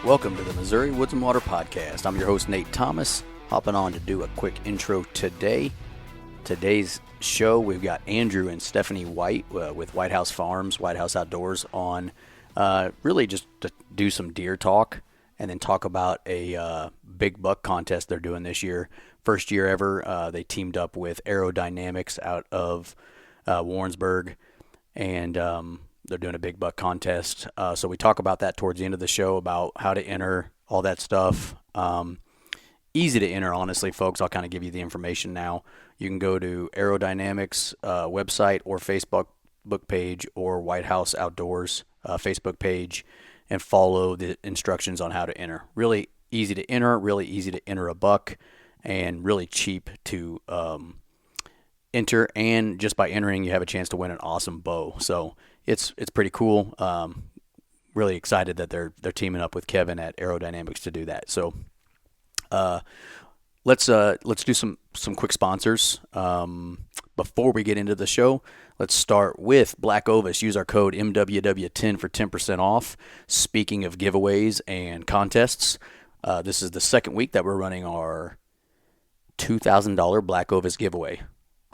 Welcome to the Missouri Woods and Water Podcast. I'm your host, Nate Thomas, hopping on to do a quick intro today. Today's show, we've got Andrew and Stephanie White with White House Farms, White House Outdoors on really just to do some deer talk and then talk about a big buck contest they're doing this year. First year ever. They teamed up with Aerodynamics out of Warrensburg, and they're doing a big buck contest. So we talk about that towards the end of the show, about how to enter, all that stuff. Easy to enter, honestly, folks. I'll kind of give you the information now. You can go to Aerodynamics website or Facebook page or White House Outdoors Facebook page and follow the instructions on how to enter. Really easy to enter a buck, and really cheap to enter. And just by entering, you have a chance to win an awesome bow. So it's pretty cool. Really excited that they're teaming up with Kevin at Aerodynamics to do that. So let's do some quick sponsors. Before we get into the show, let's start with Black Ovis. Use our code MWW10 for 10% off. Speaking of giveaways and contests, this is the second week that we're running our $2,000 Black Ovis giveaway.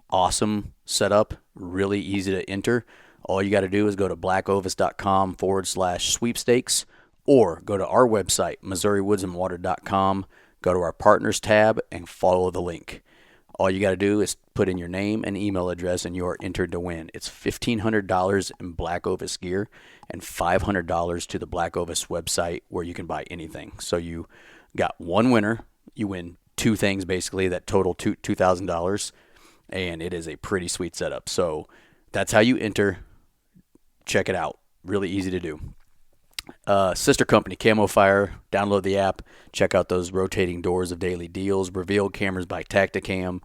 Awesome setup, really easy to enter. All you got to do is go to blackovis.com/sweepstakes or go to our website, MissouriWoodsandWater.com, go to our partners tab and follow the link. All you got to do is put in your name and email address and you're entered to win. It's $1,500 in Black Ovis gear and $500 to the Black Ovis website where you can buy anything. So you got one winner. You win two things basically that total $2,000, and it is a pretty sweet setup. So that's how you enter. Check it out. Really easy to do. Sister company, Camofire. Download the app. Check out those rotating doors of daily deals. Revealed cameras by Tactacam.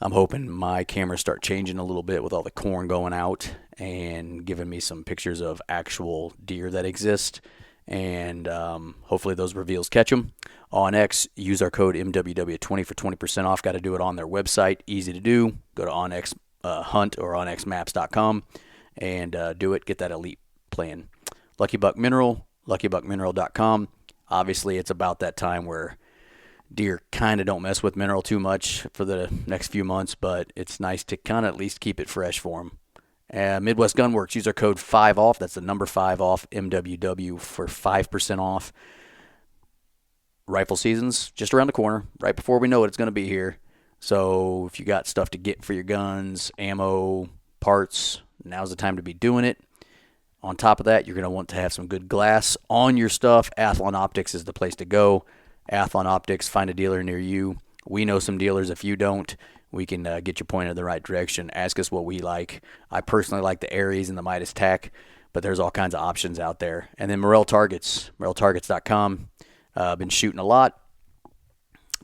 I'm hoping my cameras start changing a little bit with all the corn going out and giving me some pictures of actual deer that exist. And hopefully those reveals catch them. On X, use our code MWW20 for 20% off. Got to do it on their website. Easy to do. Go to OnX Hunt or onxmaps.com and do it. Get that elite plan. Lucky Buck Mineral, luckybuckmineral.com. Obviously, it's about that time where deer kind of don't mess with mineral too much for the next few months, but it's nice to kind of at least keep it fresh for them. Midwest Gunworks, use our code 5OFF. That's the number 5OFF, MWW, for 5% off. Rifle season's just around the corner. Right before we know it, it's going to be here. So if you got stuff to get for your guns, ammo, parts, now's the time to be doing it. On top of that, you're going to want to have some good glass on your stuff. Athlon Optics is the place to go. Athlon Optics, find a dealer near you. We know some dealers. If you don't, we can get you pointed in the right direction. Ask us what we like. I personally like the Aries and the Midas Tac, but there's all kinds of options out there. And then Morrell Targets, MorrellTargets.com. Been shooting a lot,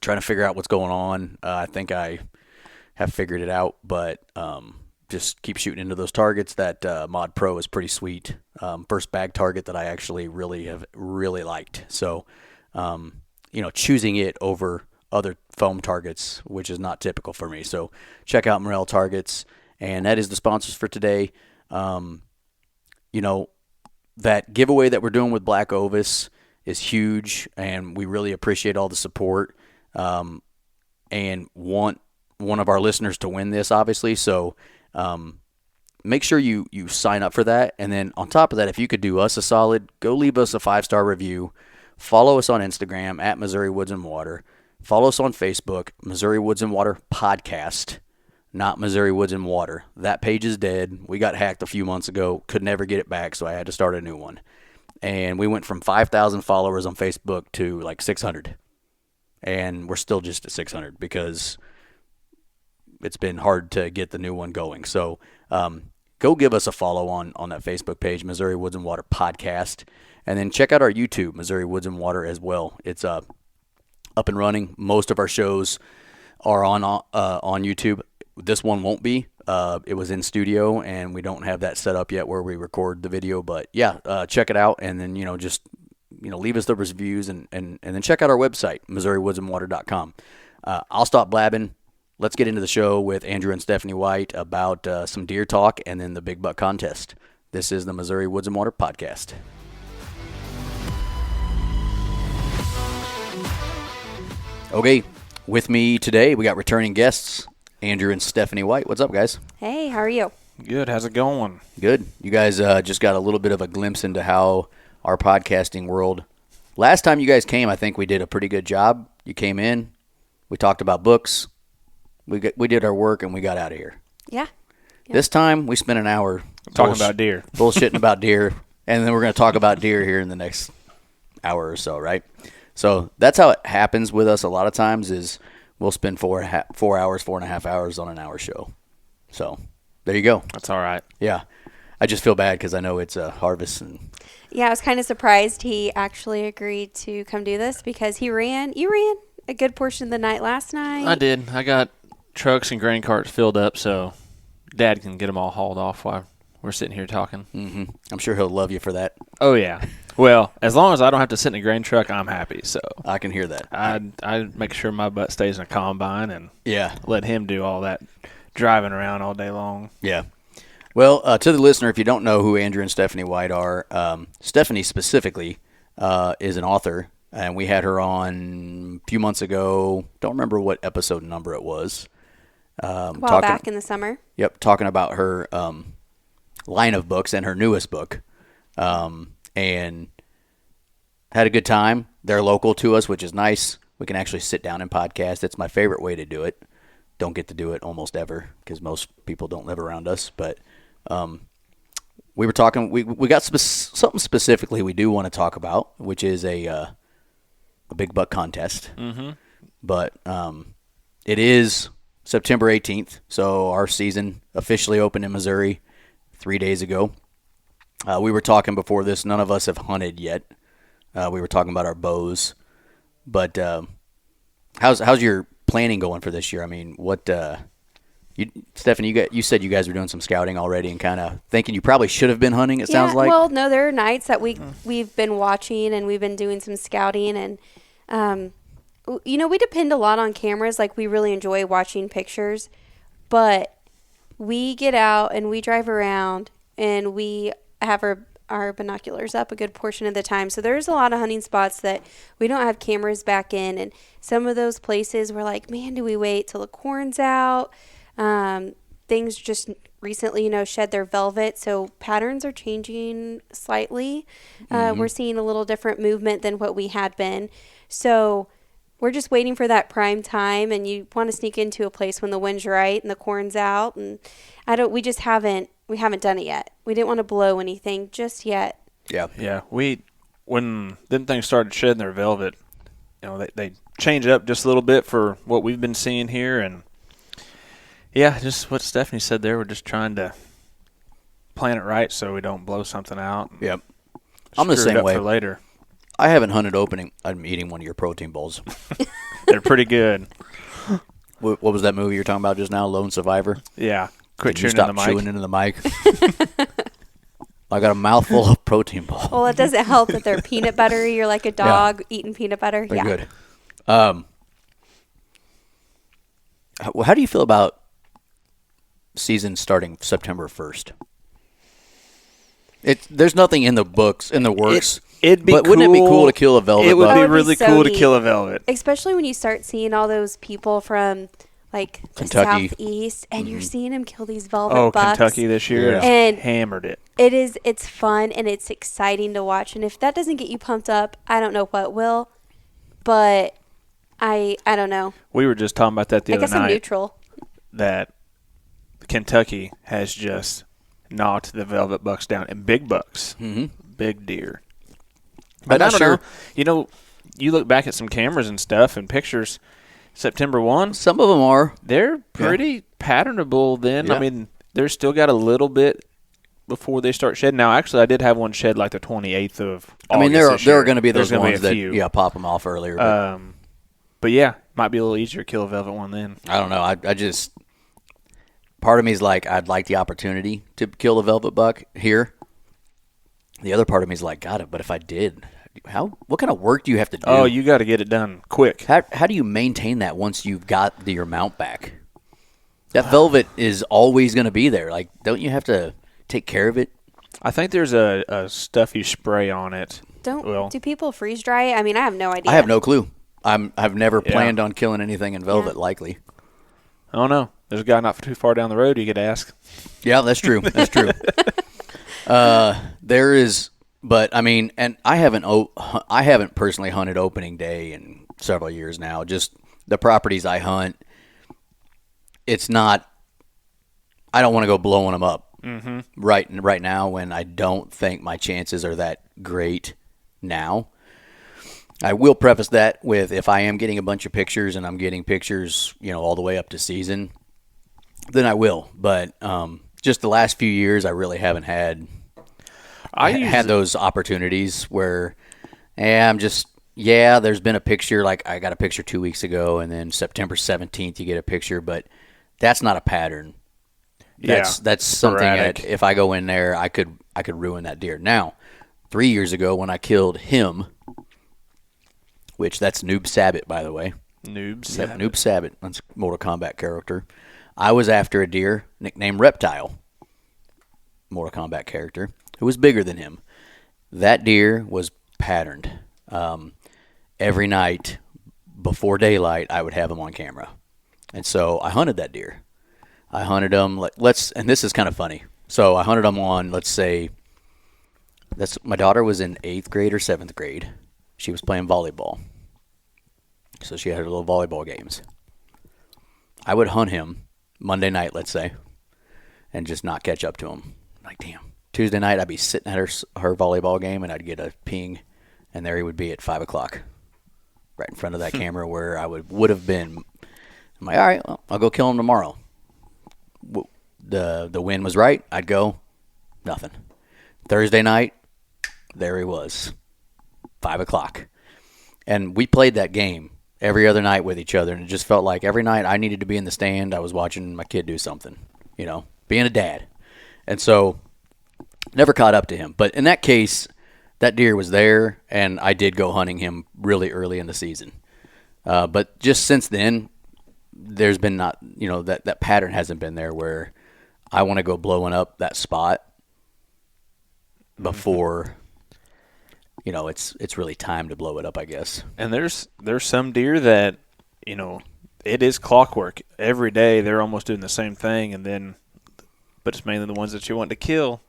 trying to figure out what's going on. I think I have figured it out, but just keep shooting into those targets. That Mod Pro is pretty sweet. First bag target that I actually really liked. So, choosing it over other foam targets, which is not typical for me. So check out Morrell Targets, and that is the sponsors for today. That giveaway that we're doing with Black Ovis is huge, and we really appreciate all the support, and want one of our listeners to win this, obviously. So make sure you sign up for that. And then on top of that, if you could do us a solid, go leave us a 5-star review. Follow us on Instagram at Missouri Woods and Water. Follow us on Facebook, Missouri Woods and Water Podcast, not Missouri Woods and Water. That page is dead. We got hacked a few months ago. Could never get it back, so I had to start a new one. And we went from 5,000 followers on Facebook to like 600. And we're still just at 600 because it's been hard to get the new one going. So go give us a follow on that Facebook page, Missouri Woods and Water Podcast. And then check out our YouTube, Missouri Woods and Water, as well. It's up and running. Most of our shows are on YouTube. This one won't be. It was in studio, and we don't have that set up yet where we record the video. But yeah, check it out, and then just leave us the reviews, and then check out our website, MissouriWoodsandWater.com. I'll stop blabbing. Let's get into the show with Andrew and Stephanie White about some deer talk and then the big buck contest. This is the Missouri Woods and Water Podcast. Okay, with me today, we got returning guests, Andrew and Stephanie White. What's up, guys? Hey, how are you? Good. How's it going? Good. You guys just got a little bit of a glimpse into how our podcasting world. Last time you guys came, I think we did a pretty good job. You came in, we talked about books, we did our work, and we got out of here. Yeah. This time, we spent an hour Talking about deer. bullshitting about deer, and then we're going to talk about deer here in the next hour or so, right? So that's how it happens with us a lot of times is we'll spend 4.5 hours on an hour show. So there you go. That's all right. Yeah. I just feel bad because I know it's a harvest. Yeah, I was kind of surprised he actually agreed to come do this because you ran a good portion of the night last night. I did. I got trucks and grain carts filled up so Dad can get them all hauled off while we're sitting here talking. Mm-hmm. I'm sure he'll love you for that. Oh, yeah. Well, as long as I don't have to sit in a grain truck, I'm happy. So I can hear that. I make sure my butt stays in a combine and Yeah. let him do all that driving around all day long. Yeah. Well, to the listener, if you don't know who Andrew and Stephanie White are, Stephanie specifically is an author, and we had her on a few months ago. Don't remember what episode number it was. Back in the summer. Yep, talking about her line of books and her newest book, and had a good time. They're local to us, which is nice. We can actually sit down and podcast. It's my favorite way to do it. Don't get to do it almost ever because most people don't live around us. But we were talking. We got something specifically we do want to talk about, which is a big buck contest. Mm-hmm. But it is September 18th, so our season officially opened in Missouri 3 days ago. We were talking before this. None of us have hunted yet. We were talking about our bows. But how's your planning going for this year? I mean, what Stephanie, you said you guys were doing some scouting already and kind of thinking you probably should have been hunting, it sounds like. Well, no, there are nights that we've been watching and we've been doing some scouting and we depend a lot on cameras. Like, we really enjoy watching pictures, but we get out and we drive around and we have our binoculars up a good portion of the time. So there's a lot of hunting spots that we don't have cameras back in. And some of those places we're like, man, do we wait till the corn's out? Things just recently, shed their velvet. So patterns are changing slightly. We're seeing a little different movement than what we had been. So we're just waiting for that prime time, and you want to sneak into a place when the wind's right and the corn's out. And we haven't done it yet. We didn't want to blow anything just yet. Yeah. Yeah. When them things started shedding their velvet, they changed it up just a little bit for what we've been seeing here. And yeah, just what Stephanie said there. We're just trying to plan it right so we don't blow something out. Yep. I'm the Screw it same up way. for later. I haven't hunted opening. I'm eating one of your protein bowls. They're pretty good. What was that movie you're talking about just now, Lone Survivor? Yeah. Quit Did you chewing in stop the mic. chewing into the mic? I got a mouthful of protein balls. Well, it doesn't help that they're peanut buttery. You're like a dog eating peanut butter. They're good. How do you feel about season starting September 1st? There's nothing in the books, in the works. It'd be but cool. wouldn't it be cool to kill a velvet It would buck? be That would be really so cool to neat. kill a velvet. Especially when you start seeing all those people from like the Kentucky. southeast, and you're seeing them kill these velvet Oh, bucks. Kentucky this year Yeah. And hammered it. it's fun and it's exciting to watch. And if that doesn't get you pumped up, I don't know what will. But I don't know. We were just talking about that the I other guess I'm night. neutral. That Kentucky has just knocked the velvet bucks down, and big bucks, big deer. But I'm I not don't sure. know. You look back at some cameras and stuff and pictures. September 1, Some of them are. they're pretty patternable then. Yeah. I mean, they're still got a little bit before they start shedding. Now, actually, I did have one shed like the 28th of August. I mean, there are going to be There's those gonna ones be a that few. pop them off earlier. But yeah, might be a little easier to kill a velvet one then. I don't know. I just part of me is like I'd like the opportunity to kill a velvet buck here. The other part of me is like, got it. But if I did, what kind of work do you have to do? Oh, you got to get it done quick. How do you maintain that once you've got your mount back? That velvet is always going to be there. Like, don't you have to take care of it? I think there's a stuff you spray on it. Do people freeze dry it? I mean, I have no idea. I have no clue. I've never planned on killing anything in velvet. Likely. I don't know. There's a guy not too far down the road you could ask. Yeah, that's true. That's true. There is, but I mean, and I haven't personally hunted opening day in several years now. Just the properties I hunt, it's not. I don't want to go blowing them up right now when I don't think my chances are that great now. I will preface that with if I am getting a bunch of pictures and I'm getting pictures, all the way up to season, then I will. But just the last few years, I really haven't had those opportunities where, there's been a picture. Like I got a picture 2 weeks ago, and then September 17th, you get a picture, but that's not a pattern. That's something that if I go in there, I could ruin that deer. Now, 3 years ago when I killed him, which that's Noob Sabbit, by the way. Noob Sabbit. Yep, Noob Sabbit. That's a Mortal Kombat character. I was after a deer nicknamed Reptile, Mortal Kombat character, who was bigger than him. That deer was patterned. Every night before daylight, I would have him on camera. And so I hunted that deer. I hunted him, and this is kind of funny. So I hunted him on, let's say, my daughter was in 8th grade or 7th grade. She was playing volleyball. So she had her little volleyball games. I would hunt him Monday night, let's say, and just not catch up to him. Like, damn. Tuesday night, I'd be sitting at her volleyball game, and I'd get a ping, and there he would be at 5 o'clock, right in front of that camera where I would have been. I'm like, all right, well, I'll go kill him tomorrow. The wind was right. I'd go, nothing. Thursday night, there he was, 5 o'clock. And we played that game every other night with each other, and it just felt like every night I needed to be in the stand. I was watching my kid do something, being a dad. And so never caught up to him. But in that case, that deer was there, and I did go hunting him really early in the season. But just since then, there's been not, that pattern hasn't been there where I want to go blowing up that spot before, it's really time to blow it up, I guess. And there's some deer that, it is clockwork. Every day they're almost doing the same thing, but it's mainly the ones that you want to kill.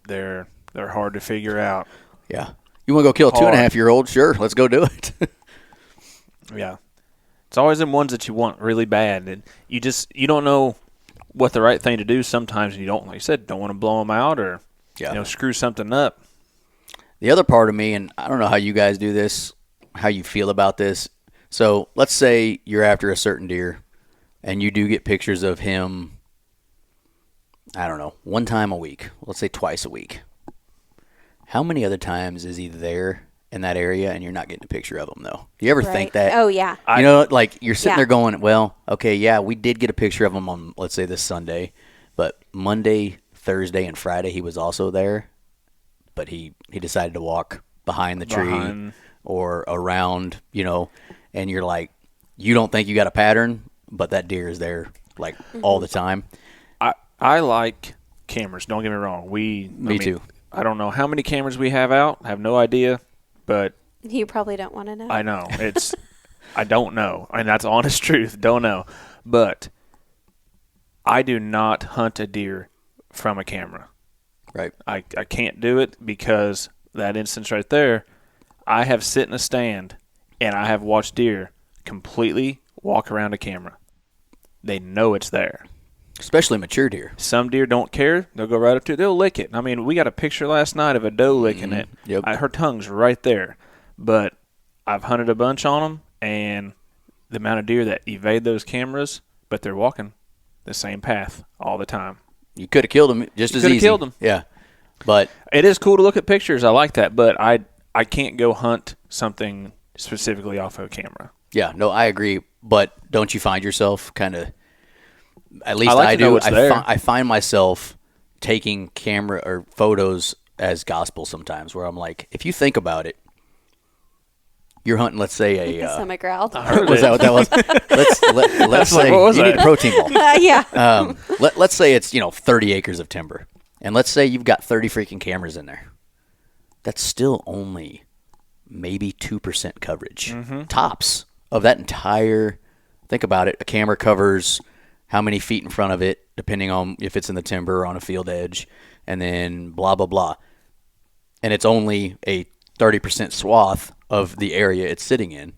They're hard to figure out. Yeah. You want to go kill a 2.5-year-old? Sure, let's go do it. Yeah. It's always them ones that you want really bad, and you don't know what the right thing to do sometimes, and you don't, like you said, don't want to blow them out or screw something up. The other part of me, and I don't know how you guys do this, how you feel about this. So let's say you're after a certain deer, and you do get pictures of him, I don't know, one time a week. Let's say twice a week. How many other times is he there in that area and you're not getting a picture of him, though? Do you ever think that? Oh, yeah. You're sitting there going, well, okay, yeah, we did get a picture of him on, let's say, this Sunday, but Monday, Thursday, and Friday he was also there, but he decided to walk behind the tree or around, and you're like, you don't think you got a pattern, but that deer is there, all the time. I like cameras, don't get me wrong. Me too. I don't know how many cameras we have out. I have no idea. But you probably don't want to know. I know. I don't know. And that's honest truth. Don't know. But I do not hunt a deer from a camera. Right. I can't do it because that instance right there, I have sit in a stand and I have watched deer completely walk around a camera. They know it's there. Especially mature deer. Some deer don't care. They'll go right up to it. They'll lick it. I mean, we got a picture last night of a doe licking it. Yep. Her tongue's right there. But I've hunted a bunch on them, and the amount of deer that evade those cameras, but they're walking the same path all the time. You could have killed them just as easy. Could have killed them. Yeah. But it is cool to look at pictures. I like that. But I can't go hunt something specifically off of a camera. Yeah, no, I agree. But don't you find yourself kind of, at least I do. I find myself taking camera or photos as gospel sometimes, where I'm like, if you think about it, you're hunting, let's say stomach growled. Was that what that was? Let's say what was you that? need a protein ball. Yeah. Let's say it's 30 acres of timber, and let's say you've got 30 freaking cameras in there. That's still only maybe 2% coverage, tops, of that entire, think about it, a camera covers how many feet in front of it, depending on if it's in the timber or on a field edge, and then blah, blah, blah. And it's only a 30% swath of the area it's sitting in.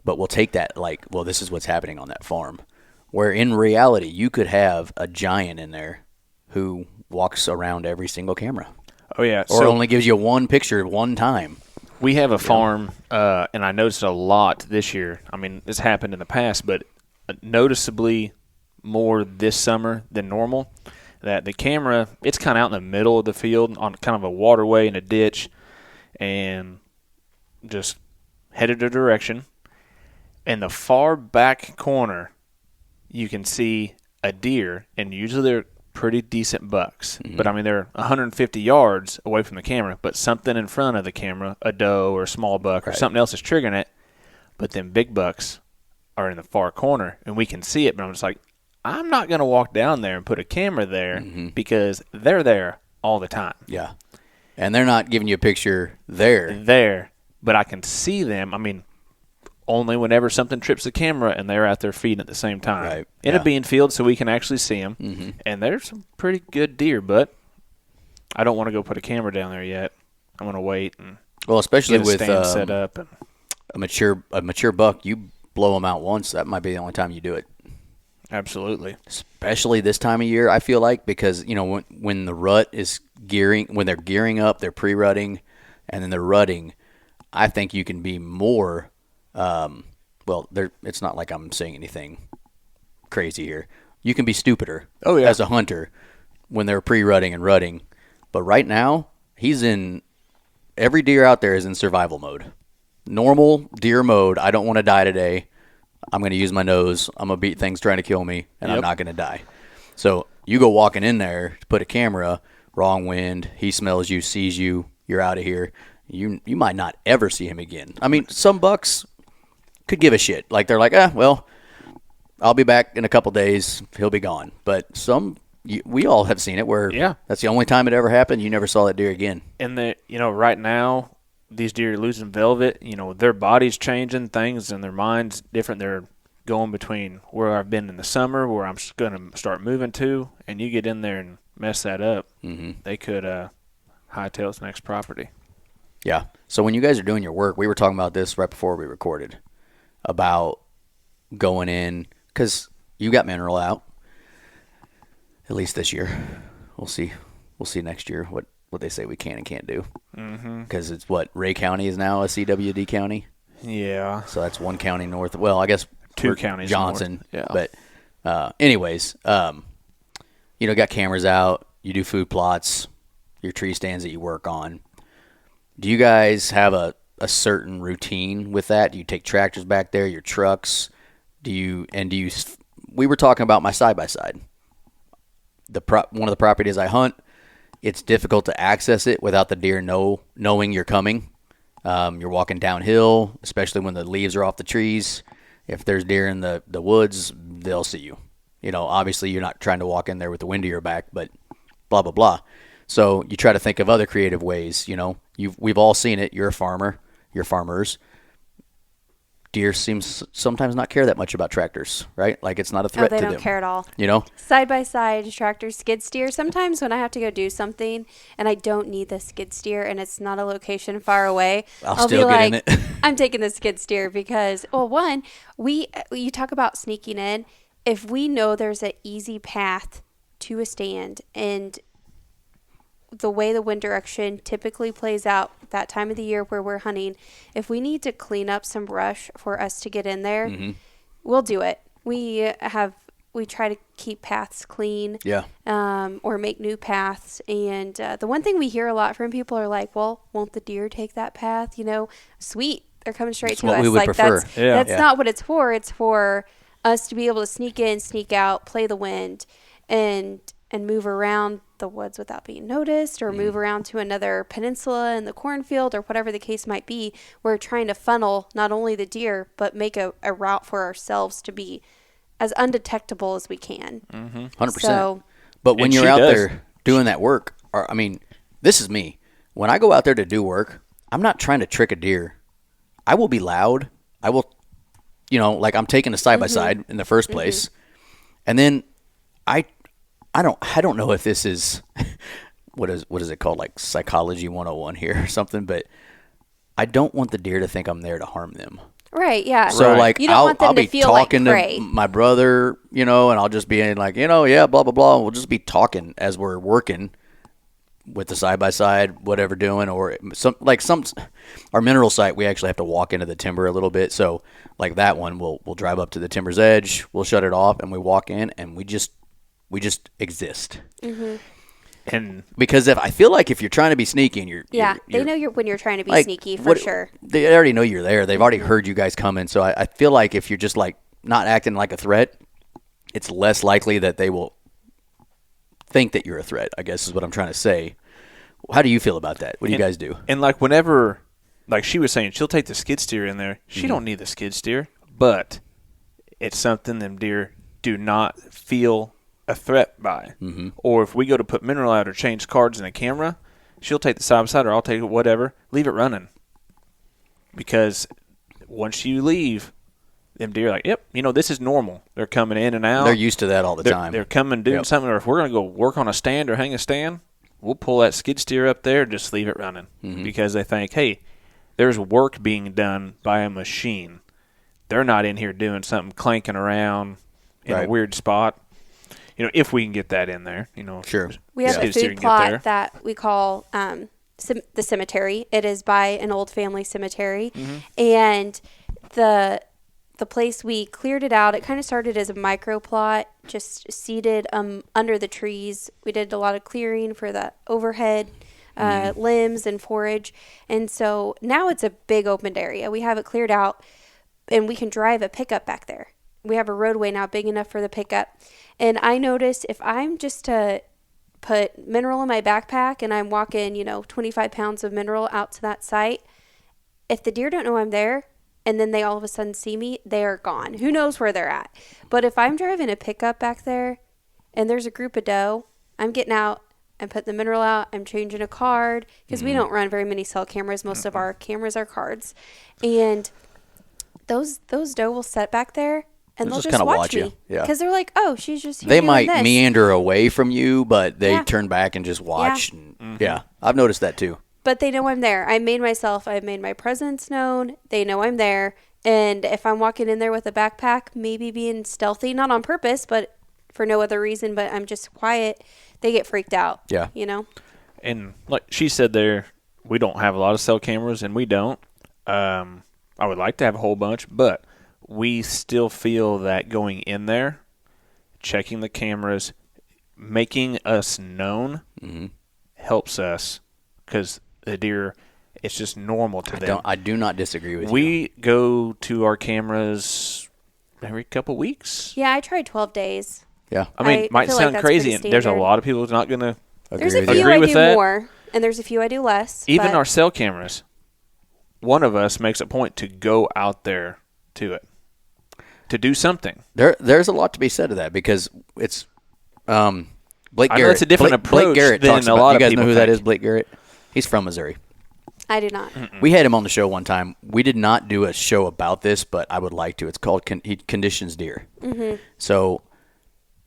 But we'll take that like, well, this is what's happening on that farm. Where in reality, you could have a giant in there who walks around every single camera. Oh, yeah. Or only gives you one picture one time. We have a farm, and I noticed a lot this year. I mean, this happened in the past, but noticeably more this summer than normal. That the camera, it's kind of out in the middle of the field on kind of a waterway in a ditch, and just headed a direction. In the far back corner, you can see a deer, and usually they're pretty decent bucks. Mm-hmm. But, I mean, they're 150 yards away from the camera, but something in front of the camera, a doe or a small buck or something else is triggering it. But then big bucks are in the far corner, and we can see it. But I'm just like, I'm not going to walk down there and put a camera there because they're there all the time. Yeah. And they're not giving you a picture there. But I can see them. I mean, only whenever something trips the camera and they're out there feeding at the same time. Right. In a bean field so we can actually see them. Mm-hmm. And there's some pretty good deer, but I don't want to go put a camera down there yet. I'm going to wait and especially get a with stand set up. And a mature buck, you blow them out once, that might be the only time you do it. Absolutely. Especially this time of year, I feel like, because, when the rut is when they're gearing up, they're pre-rutting, and then they're rutting, I think you can be more it's not like I'm saying anything crazy here. You can be stupider as a hunter when they're pre-rutting and rutting. But right now, every deer out there is in survival mode. Normal deer mode, I don't want to die today. I'm going to use my nose. I'm going to beat things trying to kill me, and I'm not going to die. So you go walking in there to put a camera, wrong wind, he smells you, sees you, you're out of here. You might not ever see him again. I mean, some bucks could give a shit. Like, they're like, I'll be back in a couple days. He'll be gone. But we all have seen it where that's the only time it ever happened. You never saw that deer again. And right now, these deer are losing velvet. Their body's changing things and their mind's different. They're going between where I've been in the summer, where I'm going to start moving to, and you get in there and mess that up. Mm-hmm. They could hightail its next property. Yeah. So when you guys are doing your work, we were talking about this right before we recorded, about going in, because you got mineral out, at least this year. We'll see next year what they say we can and can't do. Because it's Ray County is now a CWD county. Yeah. So that's one county north. Well, I guess two counties Johnson. North. Yeah. But anyways, got cameras out. You do food plots, your tree stands that you work on. Do you guys have a certain routine with that? Do you take tractors back there, your trucks? We were talking about my side-by-side. One of the properties I hunt, it's difficult to access it without the deer knowing you're coming. You're walking downhill, especially when the leaves are off the trees. If there's deer in the woods, they'll see you. Obviously you're not trying to walk in there with the wind to your back, but blah, blah, blah. So you try to think of other creative ways. We've all seen it. You're a farmer. You're farmers. Deer seems sometimes not care that much about tractors, right? Like, it's not a threat to them. They don't care at all. Side by side, tractor, skid steer. Sometimes when I have to go do something and I don't need the skid steer and it's not a location far away, I'll still be get like, in it. I'm taking the skid steer because, well, you talk about sneaking in. If we know there's an easy path to a stand, and the way the wind direction typically plays out that time of the year where we're hunting, if we need to clean up some brush for us to get in there, we'll do it. We try to keep paths clean, or make new paths. And the one thing we hear a lot from people are like, well, won't the deer take that path? Sweet, they're coming straight to us. We would prefer. That's not what it's for. It's for us to be able to sneak in, sneak out, play the wind, and move around the woods without being noticed, or move around to another peninsula in the cornfield, or whatever the case might be. We're trying to funnel not only the deer, but make a route for ourselves to be as undetectable as we can. 100%. So, but when you're out there doing that work, this is me. When I go out there to do work, I'm not trying to trick a deer. I will be loud. I will like I'm taking a side by side in the first place, and then I don't know if this is what is it called, like psychology 101 here or something, but I don't want the deer to think I'm there to harm them. Right, yeah. So like you don't want them I'll to be feel talking like prey. to my brother, and I'll just be like, yeah, blah blah blah. We'll just be talking as we're working with the side by side, whatever doing, or our mineral site, we actually have to walk into the timber a little bit. So like that one, we'll drive up to the timber's edge, we'll shut it off, and we walk in, and we just exist. And because I feel like if you're trying to be sneaky, and they know when you're trying to be sneaky for sure. They already know you're there. They've already heard you guys coming. So I feel like if you're just like not acting like a threat, it's less likely that they will think that you're a threat, I guess is what I'm trying to say. How do you feel about that? What do you guys do? And like whenever, like she was saying, she'll take the skid steer in there. She don't need the skid steer, but it's something them deer do not feel a threat by. Or if we go to put mineral out or change cards in a camera, she'll take the side by side, or I'll take it, whatever, leave it running. Because once you leave, them deer are like, yep, this is normal. They're coming in and out. They're used to that all the time. They're coming doing something, or if we're going to go work on a stand or hang a stand, we'll pull that skid steer up there and just leave it running. Because they think, hey, there's work being done by a machine. They're not in here doing something clanking around in a weird spot. If we can get that in there, Sure. We have a food plot that we call the cemetery. It is by an old family cemetery. And the place, we cleared it out. It kind of started as a micro plot, just seated under the trees. We did a lot of clearing for the overhead limbs and forage. And so now it's a big open area. We have it cleared out, and we can drive a pickup back there. We have a roadway now big enough for the pickup. And I noticed if I'm just to put mineral in my backpack and I'm walking, 25 pounds of mineral out to that site, if the deer don't know I'm there and then they all of a sudden see me, they are gone. Who knows where they're at? But if I'm driving a pickup back there and there's a group of doe, I'm getting out and putting the mineral out. I'm changing a card because we don't run very many cell cameras. Most of our cameras are cards. And those doe will sit back there. And they'll just watch me. Yeah. Because they're like, oh, she's just here They doing might this. meander away from you, but they turn back and just watch. Yeah. I've noticed that too. But they know I'm there. I've made my presence known. They know I'm there. And if I'm walking in there with a backpack, maybe being stealthy, not on purpose, but for no other reason, but I'm just quiet, they get freaked out. Yeah. And like she said there, we don't have a lot of cell cameras, and we don't. I would like to have a whole bunch, but we still feel that going in there, checking the cameras, making us known helps us, because the deer, it's just normal to them. I do not disagree with you. We go to our cameras every couple weeks. Yeah, I tried 12 days. Yeah. I mean, it might feel like sound that's crazy, pretty and there's a standard. lot of people who's not going to There's a agree few I with do that. more, and there's a few I do less. Even but our cell cameras, one of us makes a point to go out there to it, to do something. There's a lot to be said to that, because it's Blake Garrett. I know it's a different approach Blake Garrett than talks a about, lot you of guys people know who that think. is, Blake Garrett? He's from Missouri. I do not. We had him on the show one time. We did not do a show about this, but I would like to. It's called he conditions deer. So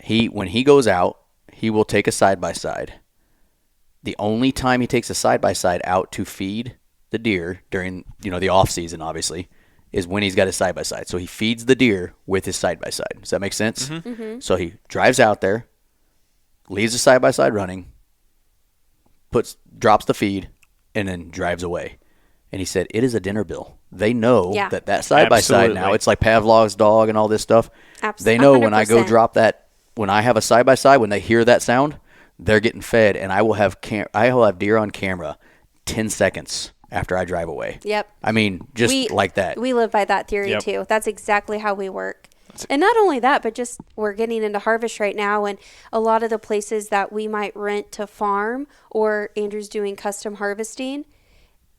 when he goes out, he will take a side-by-side. The only time he takes a side-by-side out to feed the deer during the off-season, obviously, is when he's got his side-by-side. So he feeds the deer with his side-by-side. Does that make sense? So he drives out there, leaves the side-by-side running, drops the feed, and then drives away. And he said, it is a dinner bill. They know that side-by-side now, it's like Pavlov's dog and all this stuff. They know 100%. When I go drop that, when I have a side-by-side, when they hear that sound, they're getting fed, and I will have deer on camera 10 seconds after I drive away. Yep. I mean, like that. We live by that theory too. That's exactly how we work. And not only that, but just we're getting into harvest right now, and a lot of the places that we might rent to farm, or Andrew's doing custom harvesting,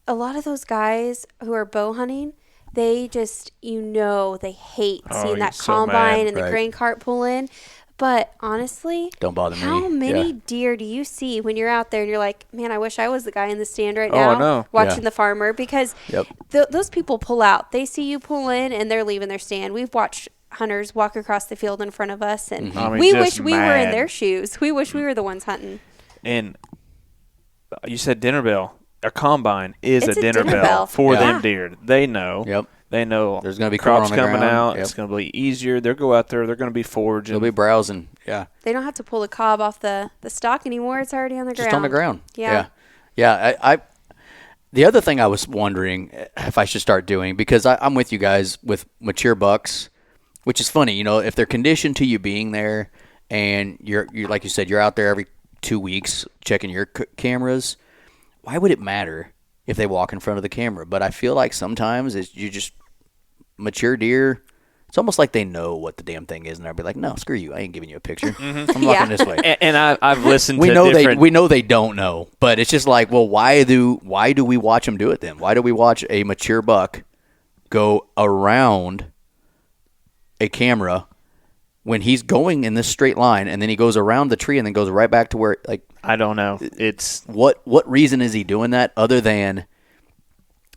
a lot of those guys who are bow hunting, they just, they hate seeing that so combine mad. and the grain cart pull in. But honestly, Don't bother me. how many Yeah. deer do you see when you're out there and you're like, man, I wish I was the guy in the stand right Oh, I now know. watching Yeah. the farmer, because Yep. those people pull out. They see you pull in and they're leaving their stand. We've watched hunters walk across the field in front of us, and I mean, we just wish we were in mad. their shoes. We wish we were the ones hunting. And you said dinner bell. A combine is It's a dinner bell. bell for Yeah. them deer. They know. Yep. They know There's gonna be corn crops on the coming ground. out. Yep. It's going to be easier. They'll go out there. They're going to be foraging. They'll be browsing. Yeah. They don't have to pull the cob off the stalk anymore. It's already on the ground. Just on the ground. Yeah. Yeah. I the other thing I was wondering if I should start doing, because I'm with you guys with mature bucks, which is funny, if they're conditioned to you being there, and you're like you said, you're out there every 2 weeks checking your cameras. Why would it matter if they walk in front of the camera? But I feel like sometimes you just mature deer. It's almost like they know what the damn thing is, and they'll be like, "No, screw you! I ain't giving you a picture. I'm walking Yeah. this way." And I've listened We to know different. we know they don't know, but it's just like, well, why do we watch them do it then? Why do we watch a mature buck go around a camera when he's going in this straight line, and then he goes around the tree and then goes right back to where, like, I don't know. It's what reason is he doing that other than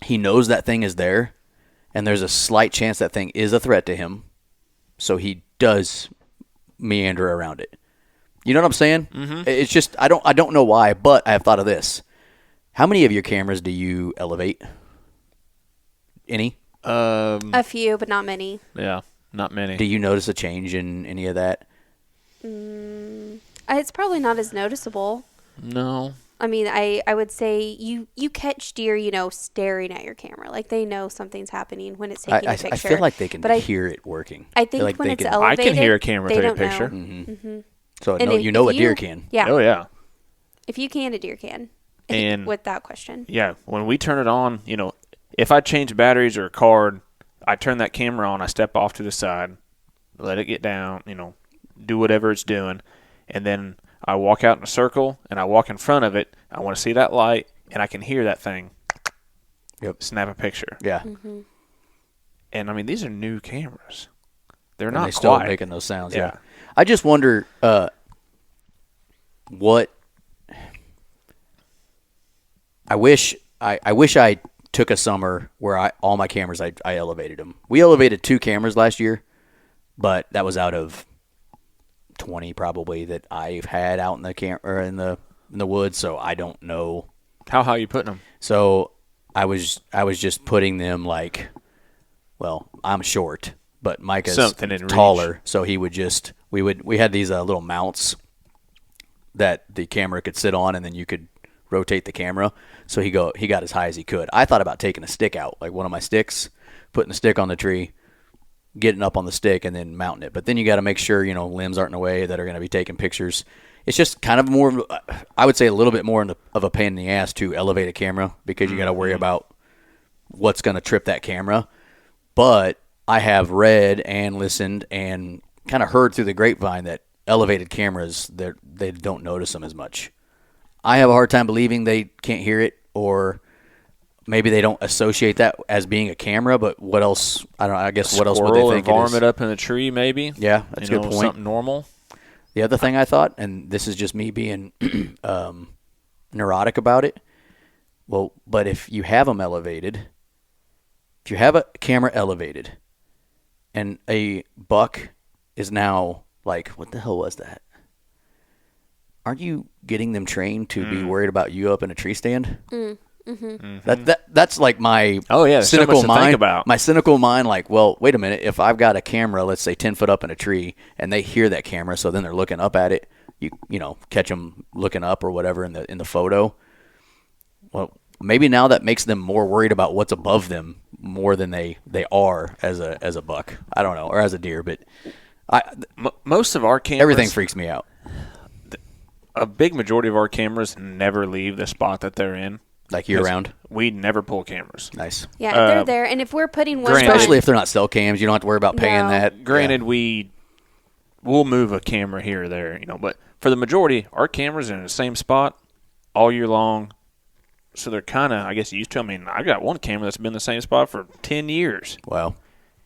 he knows that thing is there, and there's a slight chance that thing is a threat to him, so he does meander around it. You know what I'm saying? Mm-hmm. It's just I don't know why, but I have thought of this. How many of your cameras do you elevate? Any? A few, but not many. yeah, not many. Do you notice a change in any of that? It's probably not as noticeable. No. I mean, I would say you catch deer, staring at your camera. Like, they know something's happening when it's taking a picture. I feel like they can But hear it working. I think like when they it's can- elevated, I can hear a camera they take a don't picture. know. Mm-hmm. So And no, if a deer you- can. Yeah. Oh yeah. If you can, a deer can. And- without question. Yeah. When we turn it on, if I change batteries or a card, I turn that camera on. I step off to the side, let it get down. Do whatever it's doing, and then I walk out in a circle and I walk in front of it. I want to see that light, and I can hear that thing. Yep. Snap a picture. Yeah. Mm-hmm. And I mean, these are new cameras. They're And not they still quiet. making those sounds. Yeah. I just wonder what I wish I took a summer where all my cameras I elevated them. We elevated 2 cameras last year, but that was out of 20 probably that I've had out in the in the woods, so I don't know. How high are you putting them? So I was just putting them like, well, I'm short, but Micah's Something in taller, reach. so he would just we had these little mounts that the camera could sit on, and then you could rotate the camera. So he got as high as he could. I thought about taking a stick out, like one of my sticks, putting the stick on the tree, getting up on the stick, and then mounting it. But then you got to make sure limbs aren't in the way that are going to be taking pictures. It's just kind of more, I would say, a little bit more of a pain in the ass to elevate a camera, because you got to worry about what's going to trip that camera. But I have read and listened and kind of heard through the grapevine that elevated cameras, they don't notice them as much. I have a hard time believing they can't hear it, or maybe they don't associate that as being a camera. But what else? I don't know. I guess what else would they think it is? Varmint up in the tree, maybe. Yeah, that's a good point. Something normal. The other thing I thought, and this is just me being neurotic about it, well, but if you have them elevated, if you have a camera elevated, and a buck is now like, what the hell was that? Aren't you getting them trained to be worried about you up in a tree stand? That's like my there's so cynical much to think mind. about. My cynical mind, like, well, wait a minute. If I've got a camera, let's say 10 foot up in a tree, and they hear that camera, so then they're looking up at it. You catch them looking up or whatever in the photo. Well, maybe now that makes them more worried about what's above them more than they are as a buck. I don't know, or as a deer, but Most of our cameras, everything freaks me out. A big majority of our cameras never leave the spot that they're in. Like year round. We never pull cameras. Nice. Yeah, if they're there, and if we're putting one, Especially if they're not cell cams, you don't have to worry about paying No. that. Granted, we'll move a camera here or there, but for the majority, our cameras are in the same spot all year long. So they're kind of, I guess, used to. I mean, I got one camera that's been in the same spot for 10 years. Wow.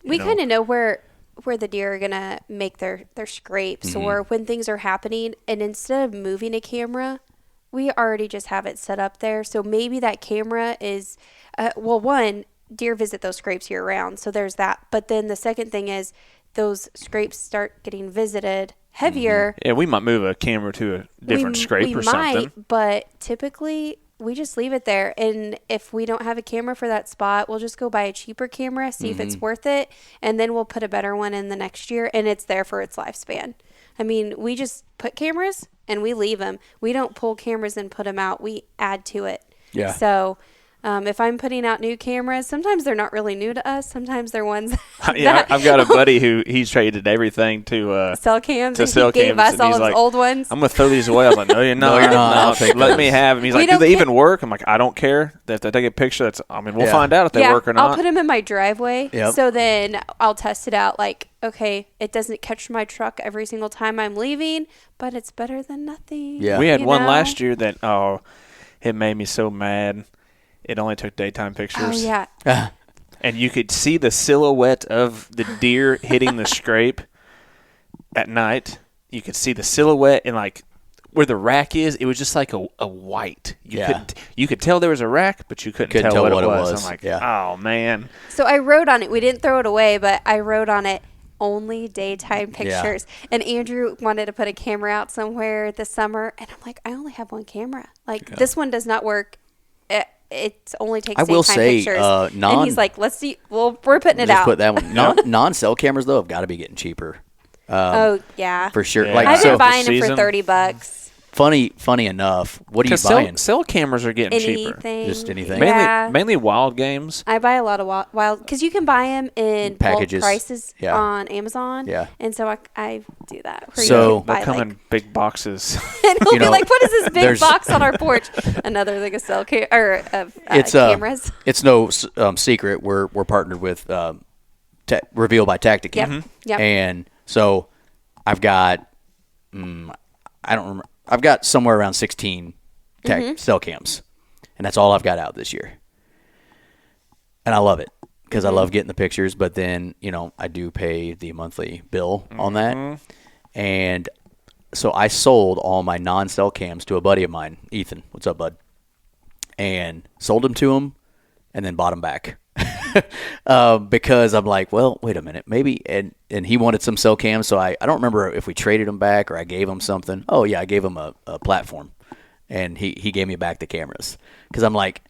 we know. kind of know where where the deer are gonna make their scrapes or when things are happening, and instead of moving a camera, we already just have it set up there. So maybe that camera is, one, deer visit those scrapes year round, so there's that. But then the second thing is those scrapes start getting visited heavier. Yeah, we might move a camera to a different scrape or something. But typically we just leave it there. And if we don't have a camera for that spot, we'll just go buy a cheaper camera, see if it's worth it, and then we'll put a better one in the next year, and it's there for its lifespan. I mean, we just put cameras and we leave them. We don't pull cameras and put them out. We add to it. Yeah. So if I'm putting out new cameras, sometimes they're not really new to us. Sometimes they're ones Yeah, I've got a buddy who he's traded everything to cell cams, to and cell he gave cams, us and all he's his like, old ones. I'm gonna throw these away. I'm like, no, you're not. No, you're not. I'll take Let those. me have them. He's like, do they even work? I'm like, I don't care. If they take a picture, we'll find out if they work or not. I'll put them in my driveway. Yep. So then I'll test it out. Like, okay, it doesn't catch my truck every single time I'm leaving, but it's better than nothing. Yeah. We had you one know? last year that it made me so mad. It only took daytime pictures. Oh yeah. And you could see the silhouette of the deer hitting the scrape at night. You could see the silhouette, and like where the rack is, it was just like a white. You could tell there was a rack, but you couldn't tell what it was. I'm like, oh man. So I wrote on it. We didn't throw it away, but I wrote on it, only daytime pictures. And Andrew wanted to put a camera out somewhere this summer, and I'm like, I only have one camera. Like this one does not work. It only takes daytime pictures. And he's like, let's see. Well, we're putting it Just out. put that one. Non-cell cameras though have got to be getting cheaper. Oh yeah, For sure. Yeah. Like I've so, been buying them season. for $30. funny enough. What are you buying? Cell cameras are getting cheaper. Anything. Just anything. Yeah. Mainly wild games. I buy a lot of wild because you can buy them in Packages. bulk prices Yeah. on Amazon. Yeah. And so I do that. Where So- you can buy, They'll come like, in big boxes. and he'll You be know, like, "What is this big there's- box on our porch?" Another thing of It's cameras. It's no secret. We're partnered with Reveal by Tactacam. Yep. Yep. And so I've got I don't remember. I've got somewhere around 16 cell cams, and that's all I've got out this year. And I love it because I love getting the pictures. But then I do pay the monthly bill on that, and so I sold all my non-cell cams to a buddy of mine, Ethan. What's up, bud? And sold them to him, and then bought them back. Because I'm like, well, wait a minute, maybe, and he wanted some cell cams, so I don't remember if we traded them back or I gave him something. Oh yeah, I gave him a platform, and he gave me back the cameras because I'm like,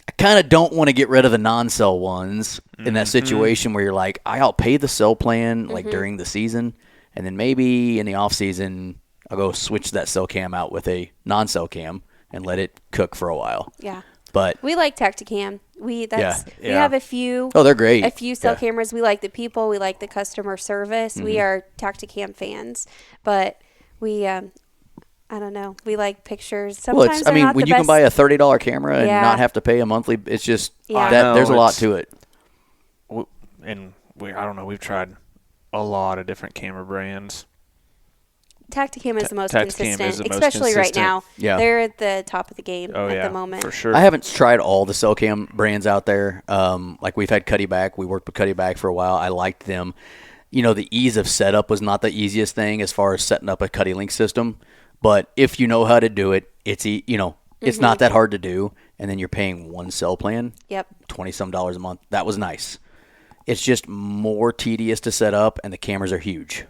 I kind of don't want to get rid of the non-cell ones in that situation where you're like, I'll pay the cell plan like during the season, and then maybe in the off season I'll go switch that cell cam out with a non-cell cam and let it cook for a while. Yeah. But We like Tactacam. We Yeah. have a few. oh, they're great. A few cell Yeah. cameras. We like the people. We like the customer service. We are Tactacam fans, but we I don't know. We like pictures. Well, Sometimes they're not when the you best. can buy a $30 camera and Yeah. not have to pay a monthly, it's just Yeah. there's a lot It's- to it. And I don't know. We've tried a lot of different camera brands. Tactacam is the most Tactacam consistent, is the most especially right consistent. now. Yeah. They're at the top of the game Oh at yeah, the moment. for sure. I haven't tried all the cell cam brands out there. Like we've had Cuddy Back. We worked with Cuddy Back for a while. I liked them. The ease of setup was not the easiest thing as far as setting up a Cuddy Link system. But if you know how to do it, it's it's not that hard to do. And then you're paying one cell plan, Yep. $20-some a month. That was nice. It's just more tedious to set up, and the cameras are huge.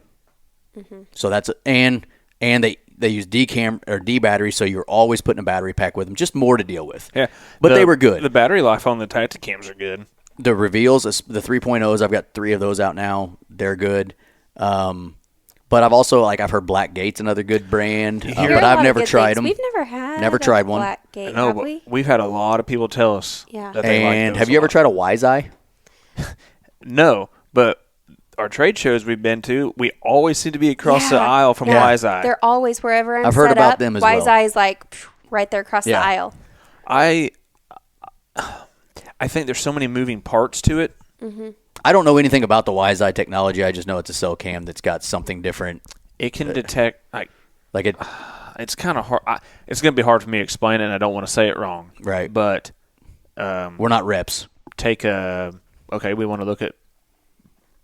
So that's and they use D batteries, so you're always putting a battery pack with them. Just more to deal with. Yeah, but they were good. The battery life on the Tactacams are good. The reveals, the 3.0s, I've got 3 of those out now. They're good. But I've also I've heard Black Gate's another good brand, Hear but a lot I've of never good tried things. them. We've never had. Never a tried one. Black Gate, No, have but we? we've had a lot of people tell us Yeah. that they like And those have a you ever lot. tried a Wise Eye? No, but our trade shows we've been to, we always seem to be across the Yeah. aisle from Yeah. Wise Eye. They're always wherever I'm I've heard set about up, them as Wise well. Eye's right there across Yeah. the aisle. I think there's so many moving parts to it. I don't know anything about the Wise Eye technology. I just know it's a cell cam that's got something different. It can detect Like it, it's kind of hard. It's going to be hard for me to explain it, and I don't want to say it wrong. Right. But we're not reps. we want to look at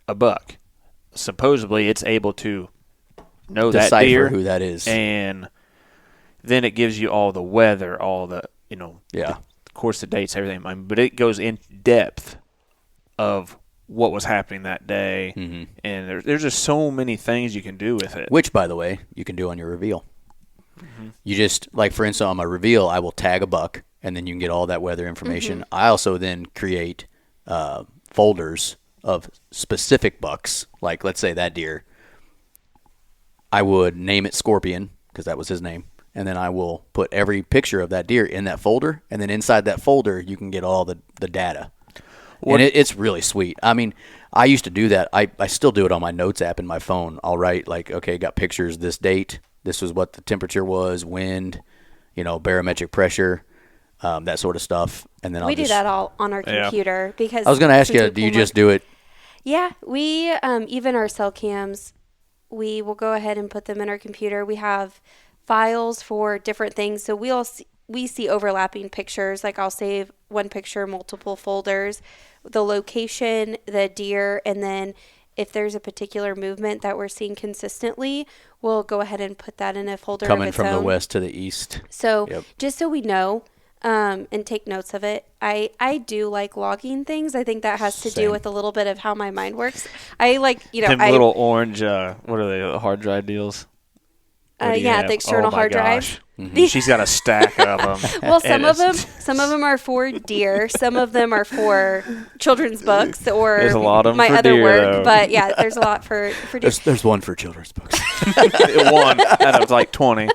a buck. supposedly it's able to know Decipher that deer who that is. and then it gives you all the weather, all the Yeah. of course the dates, everything. But it goes in depth of what was happening that day, and there's just so many things you can do with it. Which, by the way, you can do on your reveal. You just, like, for instance, on my reveal, I will tag a buck, and then you can get all that weather information. I also then create folders of specific bucks. Like, let's say that deer, I would name it Scorpion, because that was his name. And then I will put every picture of that deer in that folder. And then inside that folder, you can get all the data. And it's really sweet. I mean, I used to do that. I still do it on my notes app in my phone. I'll write, like, okay, got pictures this date. This was what the temperature was, wind, barometric pressure, that sort of stuff. And then We do that all on our computer because I was going to ask since you, we do you pull just do it? Yeah, we even our cell cams, we will go ahead and put them in our computer. We have files for different things, so we see overlapping pictures. Like I'll save one picture, multiple folders, the location, the deer, and then if there's a particular movement that we're seeing consistently, we'll go ahead and put that in a folder Coming of its from the own. west to the east. So just so we know and take notes of it. I do like logging things. I think that has to do with a little bit of how my mind works. I like, Them little orange, what are they, hard drive deals? The external hard drive. She's got a stack of them. Well, some of them are for deer. Some of them are for children's books or There's a lot of them my for other deer, work. though. But yeah, there's a lot for deer. There's one for children's books. One out of like 20.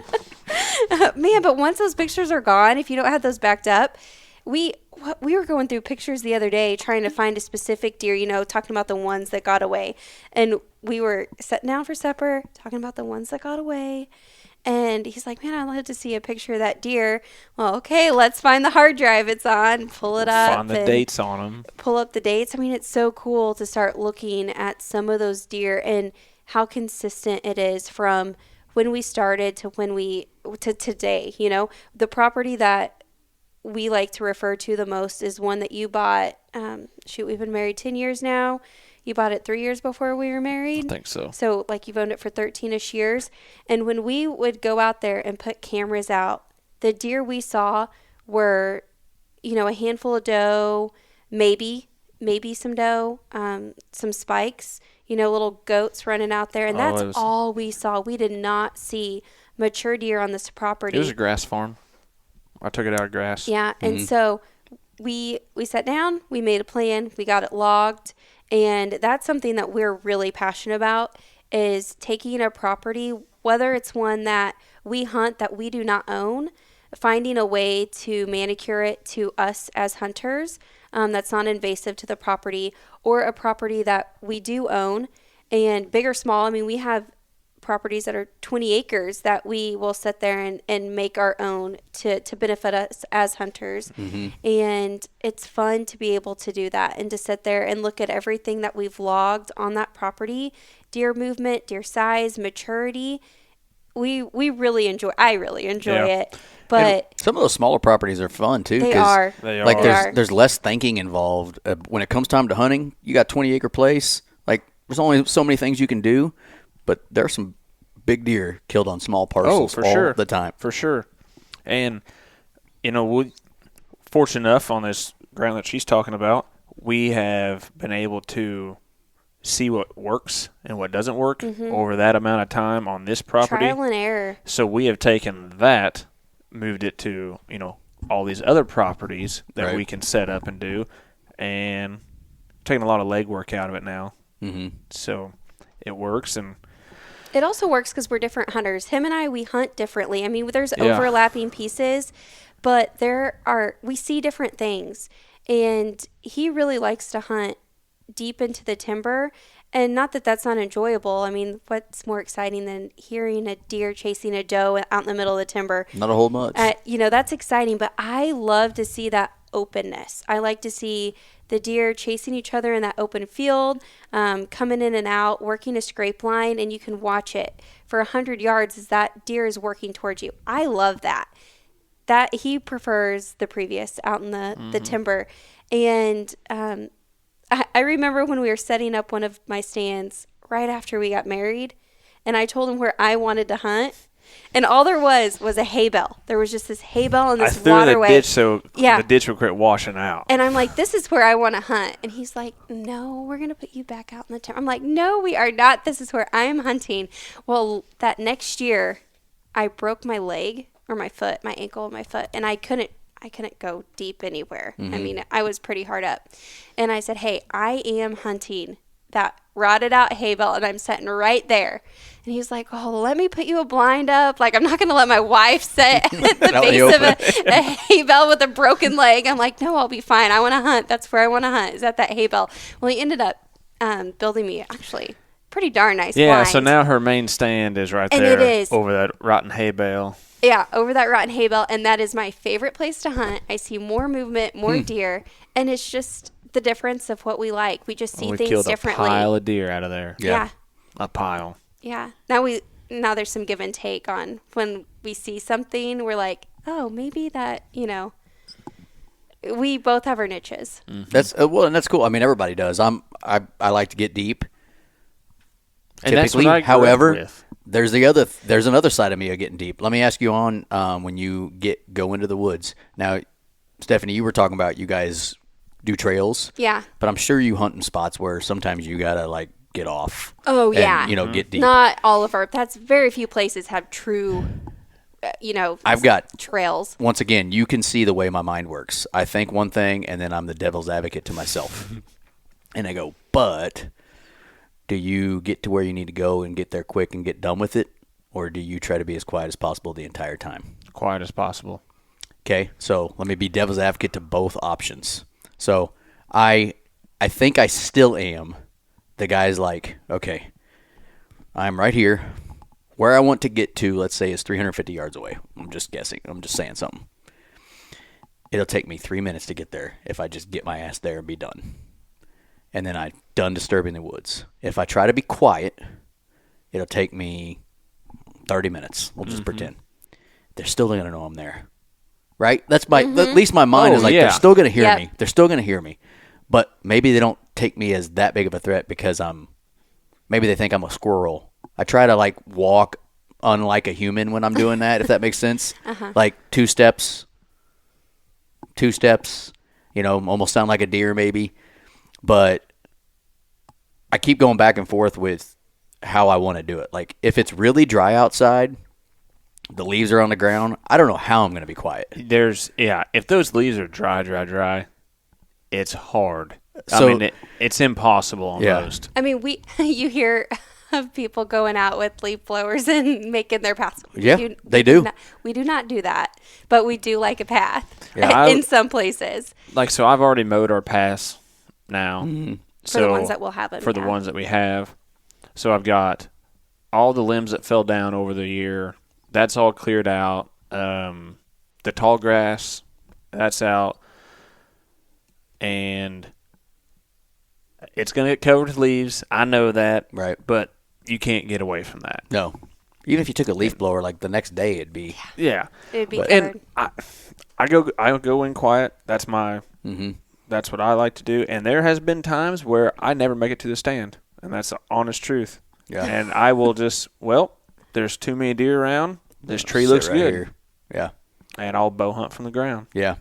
Man, but once those pictures are gone, if you don't have those backed up, we were going through pictures the other day trying to find a specific deer, talking about the ones that got away. And we were sitting down for supper, talking about the ones that got away. And he's like, man, I'd love to see a picture of that deer. Well, okay, let's find the hard drive it's on, pull it up. Find the dates on them. Pull up the dates. I mean, it's so cool to start looking at some of those deer and how consistent it is from when we started to today. The property that we like to refer to the most is one that you bought. We've been married 10 years now. You bought it 3 years before we were married. I think so. So like you've owned it for 13-ish years. And when we would go out there and put cameras out, the deer we saw were, a handful of doe, maybe some doe, some spikes, little goats running out there. And that's all we saw. We did not see mature deer on this property. It was a grass farm. I took it out of grass. Yeah. And so we sat down, we made a plan, we got it logged. And that's something that we're really passionate about, is taking a property, whether it's one that we hunt that we do not own, finding a way to manicure it to us as hunters that's not invasive to the property, or a property that we do own, and big or small. I mean, we have properties that are 20 acres that we will sit there and make our own to benefit us as hunters. And it's fun to be able to do that and to sit there and look at everything that we've logged on that property, deer movement, deer size, maturity. I really enjoy it. But and some of those smaller properties are fun too. They are. Like there's less thinking involved. When it comes time to hunting, you got 20-acre place. Like there's only so many things you can do. But there are some big deer killed on small parcels all the time. For sure. And, we fortunate enough on this ground that she's talking about, we have been able to see what works and what doesn't work over that amount of time on this property. Trial and error. So we have taken that, moved it to, all these other properties that we can set up and do, and taking a lot of legwork out of it now. So it works. And it also works because we're different hunters. Him and I, we hunt differently. I mean, there's overlapping pieces, but we see different things. And he really likes to hunt deep into the timber. And not that that's not enjoyable. I mean, what's more exciting than hearing a deer chasing a doe out in the middle of the timber? Not a whole much. That's exciting, but I love to see that openness. I like to see the deer chasing each other in that open field, coming in and out, working a scrape line, and you can watch it for 100 yards as that deer is working towards you. I love that. That he prefers the previous out in the timber. And I remember when we were setting up one of my stands right after we got married, and I told him where I wanted to hunt. And all there was a hay bale. There was just this hay bale and this I threw waterway. the ditch so Yeah. the ditch would quit washing out. And I'm like, this is where I want to hunt. And he's like, no, we're going to put you back out in the town. I'm like, no, we are not. This is where I am hunting. Well, that next year, I broke my leg or my foot, my ankle and my foot. And I couldn't go deep anywhere. I mean, I was pretty hard up. And I said, hey, I am hunting that rotted out hay bale and I'm sitting right there. And he's like, oh, let me put you a blind up. Like, I'm not going to let my wife sit at the base of a hay bale with a broken leg. I'm like, no, I'll be fine. I want to hunt. That's where I want to hunt, is at that hay bale. Well, he ended up building me actually pretty darn nice blind. So now her main stand is right And there it is. over that rotten hay bale. Yeah, over that rotten hay bale. And that is my favorite place to hunt. I see more movement, more deer. And it's just the difference of what we like. We just see We things killed differently. a pile of deer out of there. Yeah. A pile. Yeah. Now there's some give and take on when we see something, we're like, oh, maybe that, we both have our niches. Mm-hmm. That's and that's cool. I mean, everybody does. I like to get deep. And that's Typically, what I grew up however, with. there's another side of me of getting deep. Let me ask you on when you go into the woods. Now, Stephanie, you were talking about you guys do trails. Yeah. But I'm sure you hunt in spots where sometimes you gotta like get off. Oh, and, yeah. Get deep. Not all of that's very few places have true, I've got trails. Once again, you can see the way my mind works. I think one thing, and then I'm the devil's advocate to myself. And I go, but do you get to where you need to go and get there quick and get done with it? Or do you try to be as quiet as possible the entire time? Quiet as possible. Okay, so let me be devil's advocate to both options. So I think I still am. The guy's like, okay, I'm right here. Where I want to get to, let's say, is 350 yards away. I'm just guessing. I'm just saying something. It'll take me 3 minutes to get there if I just get my ass there and be done. And then I'm done disturbing the woods. If I try to be quiet, it'll take me 30 minutes. We'll just pretend. They're still going to know I'm there. Right? That's at least my mind is like, they're still going to hear me. They're still going to hear me. But maybe they don't take me as that big of a threat because maybe they think I'm a squirrel. I try to like walk unlike a human when I'm doing that, if that makes sense. Like two steps, almost sound like a deer maybe. But I keep going back and forth with how I want to do it. Like if it's really dry outside, the leaves are on the ground, I don't know how I'm going to be quiet. If those leaves are dry, it's hard. So, I mean, it's impossible almost. I mean, you hear of people going out with leaf blowers and making their paths. They do. We do not do that, but we do like a path Yeah, in some places. Like, so I've already mowed our paths now. For the ones that we'll have. For the ones that we have. So I've got all the limbs that fell down over the year. That's all cleared out. The tall grass, that's out. And it's going to get covered with leaves. I know that. Right. But you can't get away from that. No. Even if you took a leaf blower, like the next day, it'd be. Yeah. It'd be And I go in quiet. That's my. That's what I like to do. And there has been times where I never make it to the stand, and that's the honest truth. Yeah. And I will just there's too many deer around. This tree looks right good. Here. Yeah. And I'll bow hunt from the ground. Yeah.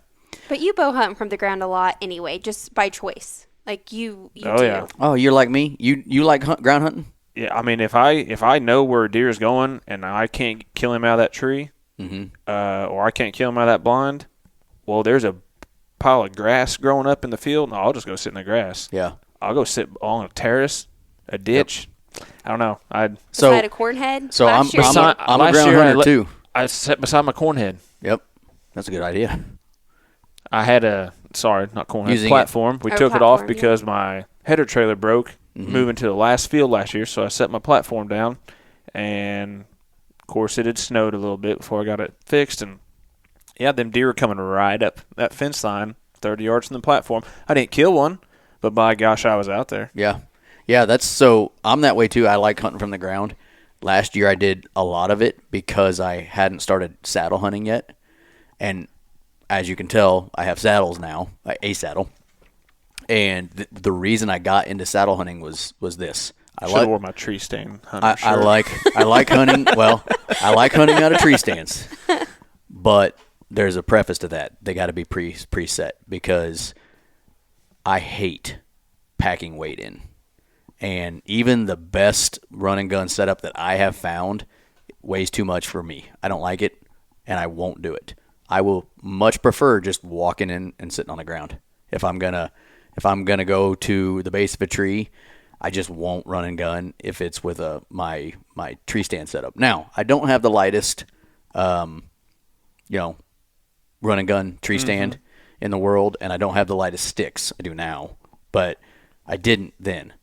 But you bow hunt from the ground a lot anyway, just by choice. Like you do. Yeah. Oh, you're like me? You like ground hunting? Yeah, I mean, if I know where a deer is going and I can't kill him out of that tree, or I can't kill him out of that blind, well, there's a pile of grass growing up in the field. No, I'll just go sit in the grass. Yeah. I'll go sit on a terrace, a ditch. Yep. I don't know. Beside a corn head. So I'm a ground hunter too. I sat beside my corn head. Yep. That's a good idea. I had not corn head, platform. We took it off because my header trailer broke moving to the last field last year, so I set my platform down, and of course it had snowed a little bit before I got it fixed, and them deer were coming right up that fence line 30 yards from the platform. I didn't kill one, but by gosh, I was out there. Yeah. Yeah, so I'm that way too. I like hunting from the ground. Last year I did a lot of it because I hadn't started saddle hunting yet, and as you can tell, I have saddles now, a saddle. And the reason I got into saddle hunting was this. Should have wore my tree stand hunting shirt. I like hunting. Well, I like hunting out of tree stands, but there's a preface to that. They got to be preset because I hate packing weight in, and even the best run and gun setup that I have found weighs too much for me. I don't like it, and I won't do it. I will much prefer just walking in and sitting on the ground. If I'm gonna go to the base of a tree, I just won't run and gun if it's with my tree stand setup. Now, I don't have the lightest, run and gun tree stand in the world, and I don't have the lightest sticks. I do now, but I didn't then.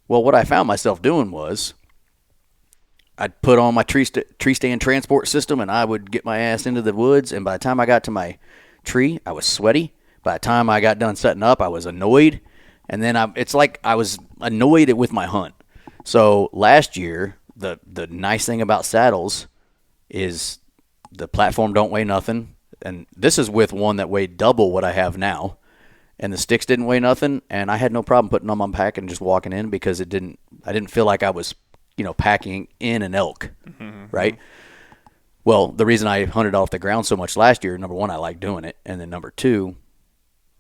Well, what I found myself doing was I'd put on my tree stand transport system, and I would get my ass into the woods, and by the time I got to my tree, I was sweaty. By the time I got done setting up, I was annoyed. And then it's like I was annoyed with my hunt. So last year, the nice thing about saddles is the platform don't weigh nothing. And this is with one that weighed double what I have now. And the sticks didn't weigh nothing. And I had no problem putting them on my pack and just walking in because I didn't feel like I was, packing in an elk, right? Well, the reason I hunted off the ground so much last year, number one, I like doing it. And then number two,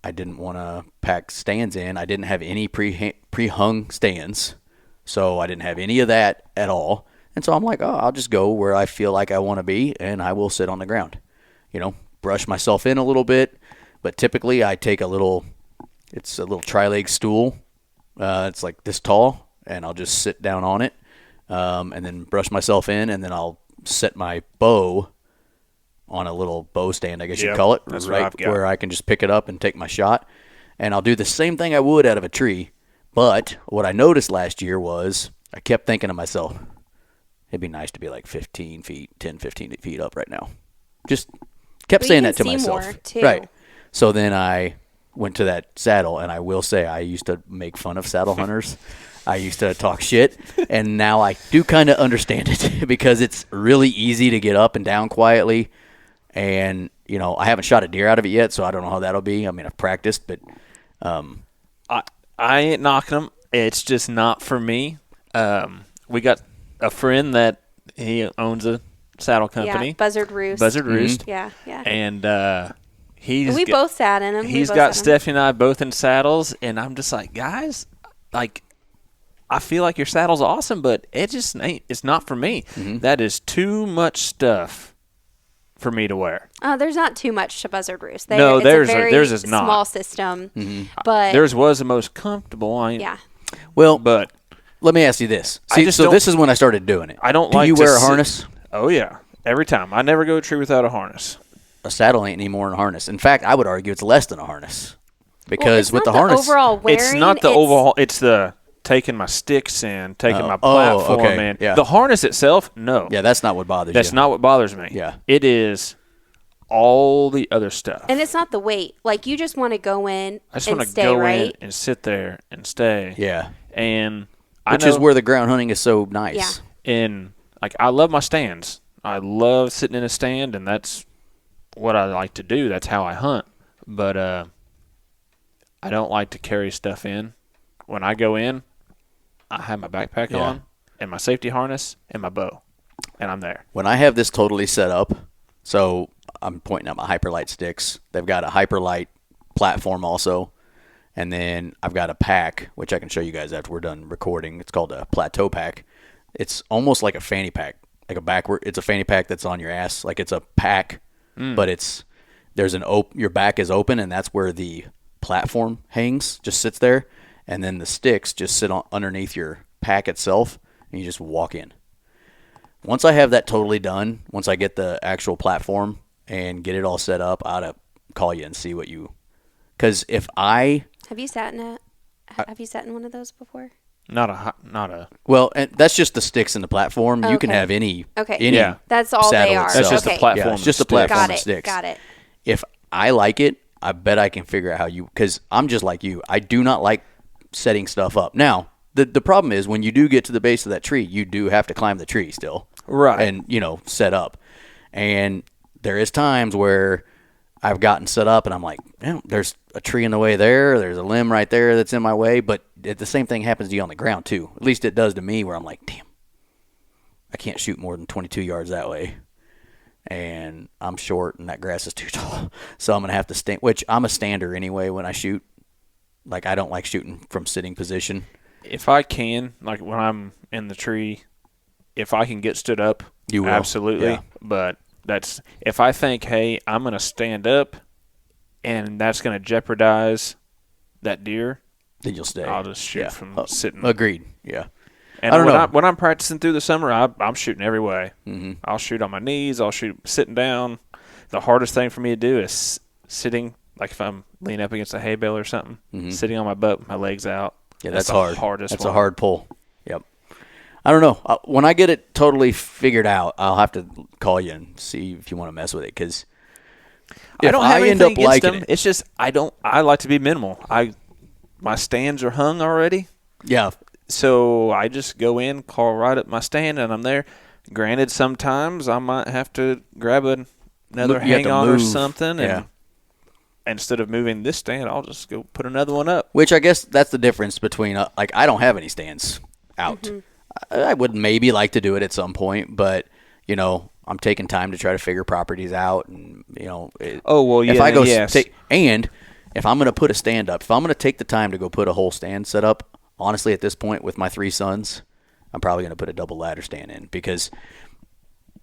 I didn't want to pack stands in. I didn't have any pre-hung stands, so I didn't have any of that at all. And so I'm like, I'll just go where I feel like I want to be, and I will sit on the ground. Brush myself in a little bit, but typically I take it's a little tri-leg stool. It's like this tall, and I'll just sit down on it, and then brush myself in, and then I'll set my bow on a little bow stand, I guess you'd call it, that's right, where I can just pick it up and take my shot. And I'll do the same thing I would out of a tree. But what I noticed last year was I kept thinking to myself, it'd be nice to be like 15 feet up right now. Just kept saying that to myself. More, too. Right. So then I went to that saddle, and I will say I used to make fun of saddle hunters. I used to talk shit, and now I do kind of understand it because it's really easy to get up and down quietly. And, I haven't shot a deer out of it yet, so I don't know how that'll be. I mean, I've practiced, but I ain't knocking them. It's just not for me. We got a friend that he owns a saddle company. Yeah, Buzzard Roost. Yeah. And we both sat in them. He's got Stephanie and I both in saddles, and I'm just like, guys, I feel like your saddle's awesome, but it just ain't. It's not for me. Mm-hmm. That is too much stuff for me to wear. Oh, there's not too much to Buzzard Roost. Theirs is not. Small system, but theirs was the most comfortable. Yeah. Well, but let me ask you this. So this is when I started doing it. I don't Do like you to wear a harness? Oh yeah, every time. I never go to a tree without a harness. A saddle ain't any more than a harness. In fact, I would argue it's less than a harness because with the harness, overall wearing, it's not the overall. It's the taking my sticks in, taking my platform in. Yeah. The harness itself, no. Yeah, that's not what bothers you. That's not what bothers me. Yeah. It is all the other stuff. And it's not the weight. Like, you just want to go in I just and want to stay, go right? in and sit there and stay. Yeah. And Which is where the ground hunting is so nice. Yeah. And, I love my stands. I love sitting in a stand, and that's what I like to do. That's how I hunt. But I don't like to carry stuff in. When I go in, I have my backpack on and my safety harness and my bow, and I'm there. When I have this totally set up, so I'm pointing at my Hyperlight sticks. They've got a Hyperlight platform also, and then I've got a pack, which I can show you guys after we're done recording. It's called a plateau pack. It's almost like a fanny pack, it's a fanny pack that's on your ass. Like it's a pack, but your back is open, and that's where the platform hangs, just sits there. And then the sticks just sit underneath your pack itself, and you just walk in. Once I have that totally done, once I get the actual platform and get it all set up, I ought to call you and see what you... Because if I... Have you sat in one of those before? Not a... Well, and that's just the sticks and the platform. You can have any... Okay. Any That's all they are. That's just the platform. Yeah, it's just the platform and sticks. Got it. If I like it, I bet I can figure out how you... Because I'm just like you. I do not like setting stuff up. Now, the problem is when you do get to the base of that tree, you do have to climb the tree still. Right. And, set up. And there is times where I've gotten set up, and I'm like, there's a tree in the way there. There's a limb right there that's in my way. But the same thing happens to you on the ground, too. At least it does to me, where I'm like, damn, I can't shoot more than 22 yards that way. And I'm short, and that grass is too tall. So I'm going to have to stand, which I'm a stander anyway when I shoot. Like, I don't like shooting from sitting position. If I can, like when I'm in the tree, if I can get stood up, you will. Absolutely. Yeah. But that's if I think, hey, I'm going to stand up and that's going to jeopardize that deer, then you'll stay. I'll just shoot from sitting. Agreed. Yeah. And I don't know. when I'm practicing through the summer, I'm shooting every way. Mm-hmm. I'll shoot on my knees. I'll shoot sitting down. The hardest thing for me to do is sitting, like if I'm leaning up against a hay bale or something, sitting on my butt with my legs out. Yeah, that's hard. Hardest that's one. a hard pull. Yep. I don't know. When I get it totally figured out, I'll have to call you and see if you want to mess with it. Because I don't have anything against them. it, it's just I like to be minimal. My stands are hung already. Yeah. So I just go in, call right up my stand, and I'm there. Granted, sometimes I might have to grab another hang-on or something, and instead of moving this stand, I'll just go put another one up. Which I guess that's the difference between, like, I don't have any stands out. Mm-hmm. I would maybe like to do it at some point, but, you know, I'm taking time to try to figure properties out, and, you know. If I go and if I'm going to put a stand up, if I'm going to take the time to go put a whole stand set up, honestly, at this point with my 3 sons, I'm probably going to put a double ladder stand in, because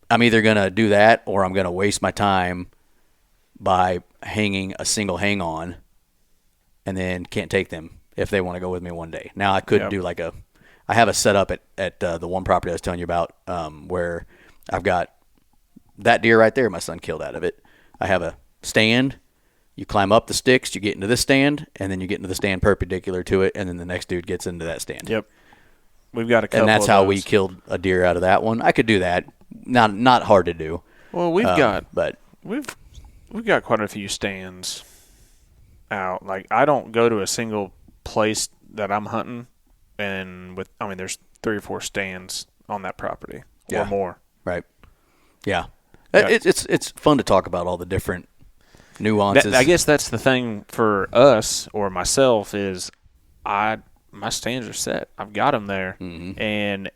I'm either going to do that or I'm going to waste my time by hanging a single hang-on and then can't take them if they want to go with me one day. Now, I could do I have a setup at the one property I was telling you about where I've got that deer right there my son killed out of it. I have a stand. You climb up the sticks, you get into this stand, and then you get into the stand perpendicular to it, and then the next dude gets into that stand. Yep. We've got a couple. And that's of how those. we killed a deer out of that one. I could do that. Not hard to do. Well, we've got quite a few stands out. Like, I don't go to a single place that I'm hunting, and there's 3 or 4 stands on that property or more. Right. Yeah. It's fun to talk about all the different nuances. I guess that's the thing for us or myself is my stands are set. I've got them there. Mm-hmm. And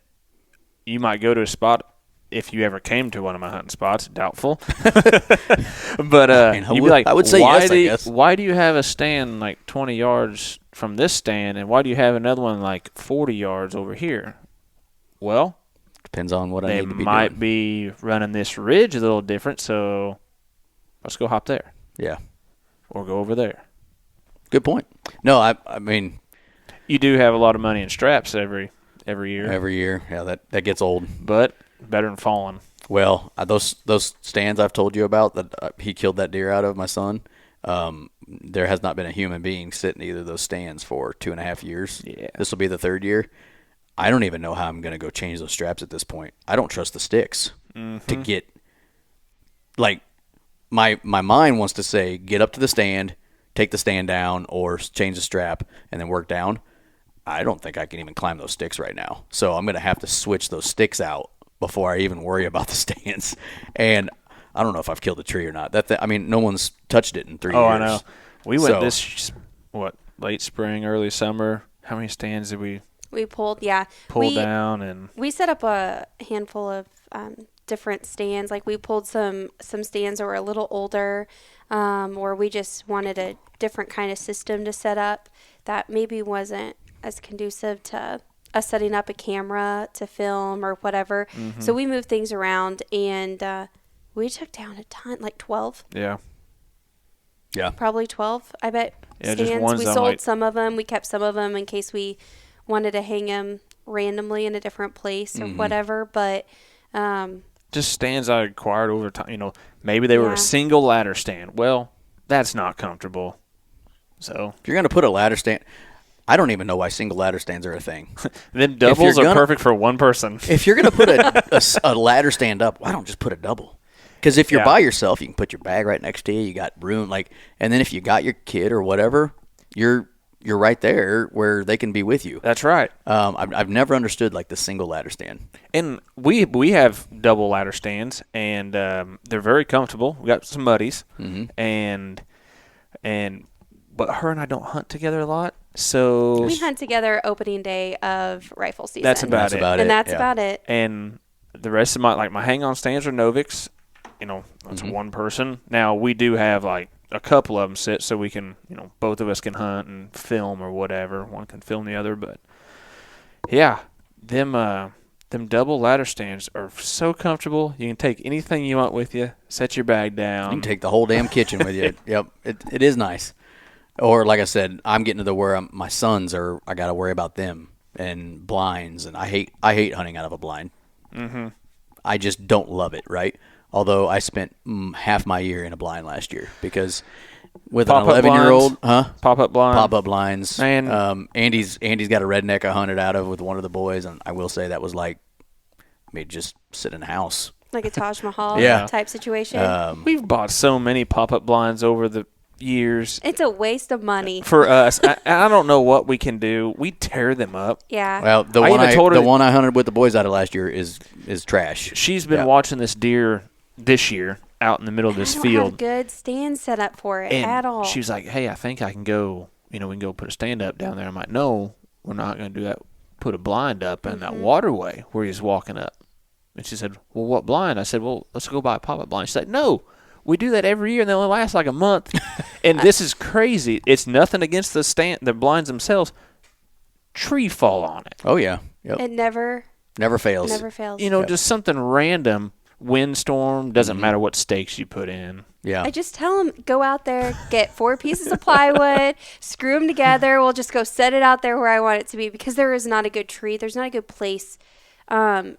you might go to a spot, if you ever came to one of my hunting spots, doubtful. But you'd be like, I would say yes, I guess. Why do you have a stand like 20 yards from this stand, and why do you have another one like 40 yards over here? Well, depends on what I need to be doing. They might be running this ridge a little different, so let's go hop there. Yeah. Or go over there. Good point. No, I mean, you do have a lot of money in straps every year. Every year. Yeah, that gets old. But better than falling. Well, those stands I've told you about that he killed that deer out of, my son, there has not been a human being sit in either of those stands for 2.5 years. Yeah. This will be the 3rd year. I don't even know how I'm going to go change those straps at this point. I don't trust the sticks to get, like, my mind wants to say get up to the stand, take the stand down, or change the strap, and then work down. I don't think I can even climb those sticks right now. So I'm going to have to switch those sticks out before I even worry about the stands. And I don't know if I've killed a tree or not. No one's touched it in 3 years. Oh, I know. We went late spring, early summer. How many stands did we pulled down? And we set up a handful of different stands. Like, we pulled some stands that were a little older, or we just wanted a different kind of system to set up that maybe wasn't as conducive to us setting up a camera to film or whatever. Mm-hmm. So we moved things around, and we took down a ton, like 12. Yeah. Yeah. Probably 12, I bet. Yeah, stands. just ones we sold some of them. We kept some of them in case we wanted to hang them randomly in a different place or whatever. But just stands I acquired over time. You know, maybe they were a single ladder stand. Well, that's not comfortable. So if you're going to put a ladder stand, I don't even know why single ladder stands are a thing. Then doubles are perfect for one person. If you're going to put a ladder stand up, why don't just put a double? Because if you're by yourself, you can put your bag right next to you. You got room, and then if you got your kid or whatever, you're you're right there where they can be with you. That's right. I've never understood like the single ladder stand. And we have double ladder stands, and they're very comfortable. We got some buddies, and but her and I don't hunt together a lot, so We hunt together opening day of rifle season. that's about it. And that's about it. And the rest of my hang-on stands are Novics. That's one person. Now we do have like a couple of them sit so we can, both of us can hunt and film or whatever. One can film the other, but yeah, them double ladder stands are so comfortable. You can take anything you want with you, set your bag down. You can take the whole damn kitchen with you. Yep, it is nice. Or like I said, I'm getting to the where my sons are. I got to worry about them and blinds, and I hate hunting out of a blind. Mm-hmm. I just don't love it, right? Although I spent half my year in a blind last year because with an 11-year-old, pop-up blinds. Man, Andy's got a redneck I hunted out of with one of the boys, and I will say that was like me just sit in the house. Like a Taj Mahal type situation. We've bought so many pop-up blinds over the years. It's a waste of money for us. I don't know what we can do. We tear them up. Yeah. Well, the one I hunted with the boys out of last year is trash. She's been watching this deer this year out in the middle of this I don't field. have good stand set up for it at all. She was like, "Hey, I think I can go. We can go put a stand up down there." I'm like, "No, we're not going to do that. Put a blind up in that waterway where he's walking up." And she said, "Well, what blind?" I said, "Well, let's go buy a pop-up blind." She said, "No. We do that every year, and they only last like a month." And this is crazy. It's nothing against the blinds themselves. Tree fall on it. Oh yeah, yep. It never fails. Never fails. Just something random. Windstorm, doesn't matter what stakes you put in. Yeah. I just tell them, go out there, get 4 pieces of plywood, screw them together. We'll just go set it out there where I want it to be because there is not a good tree. There's not a good place. And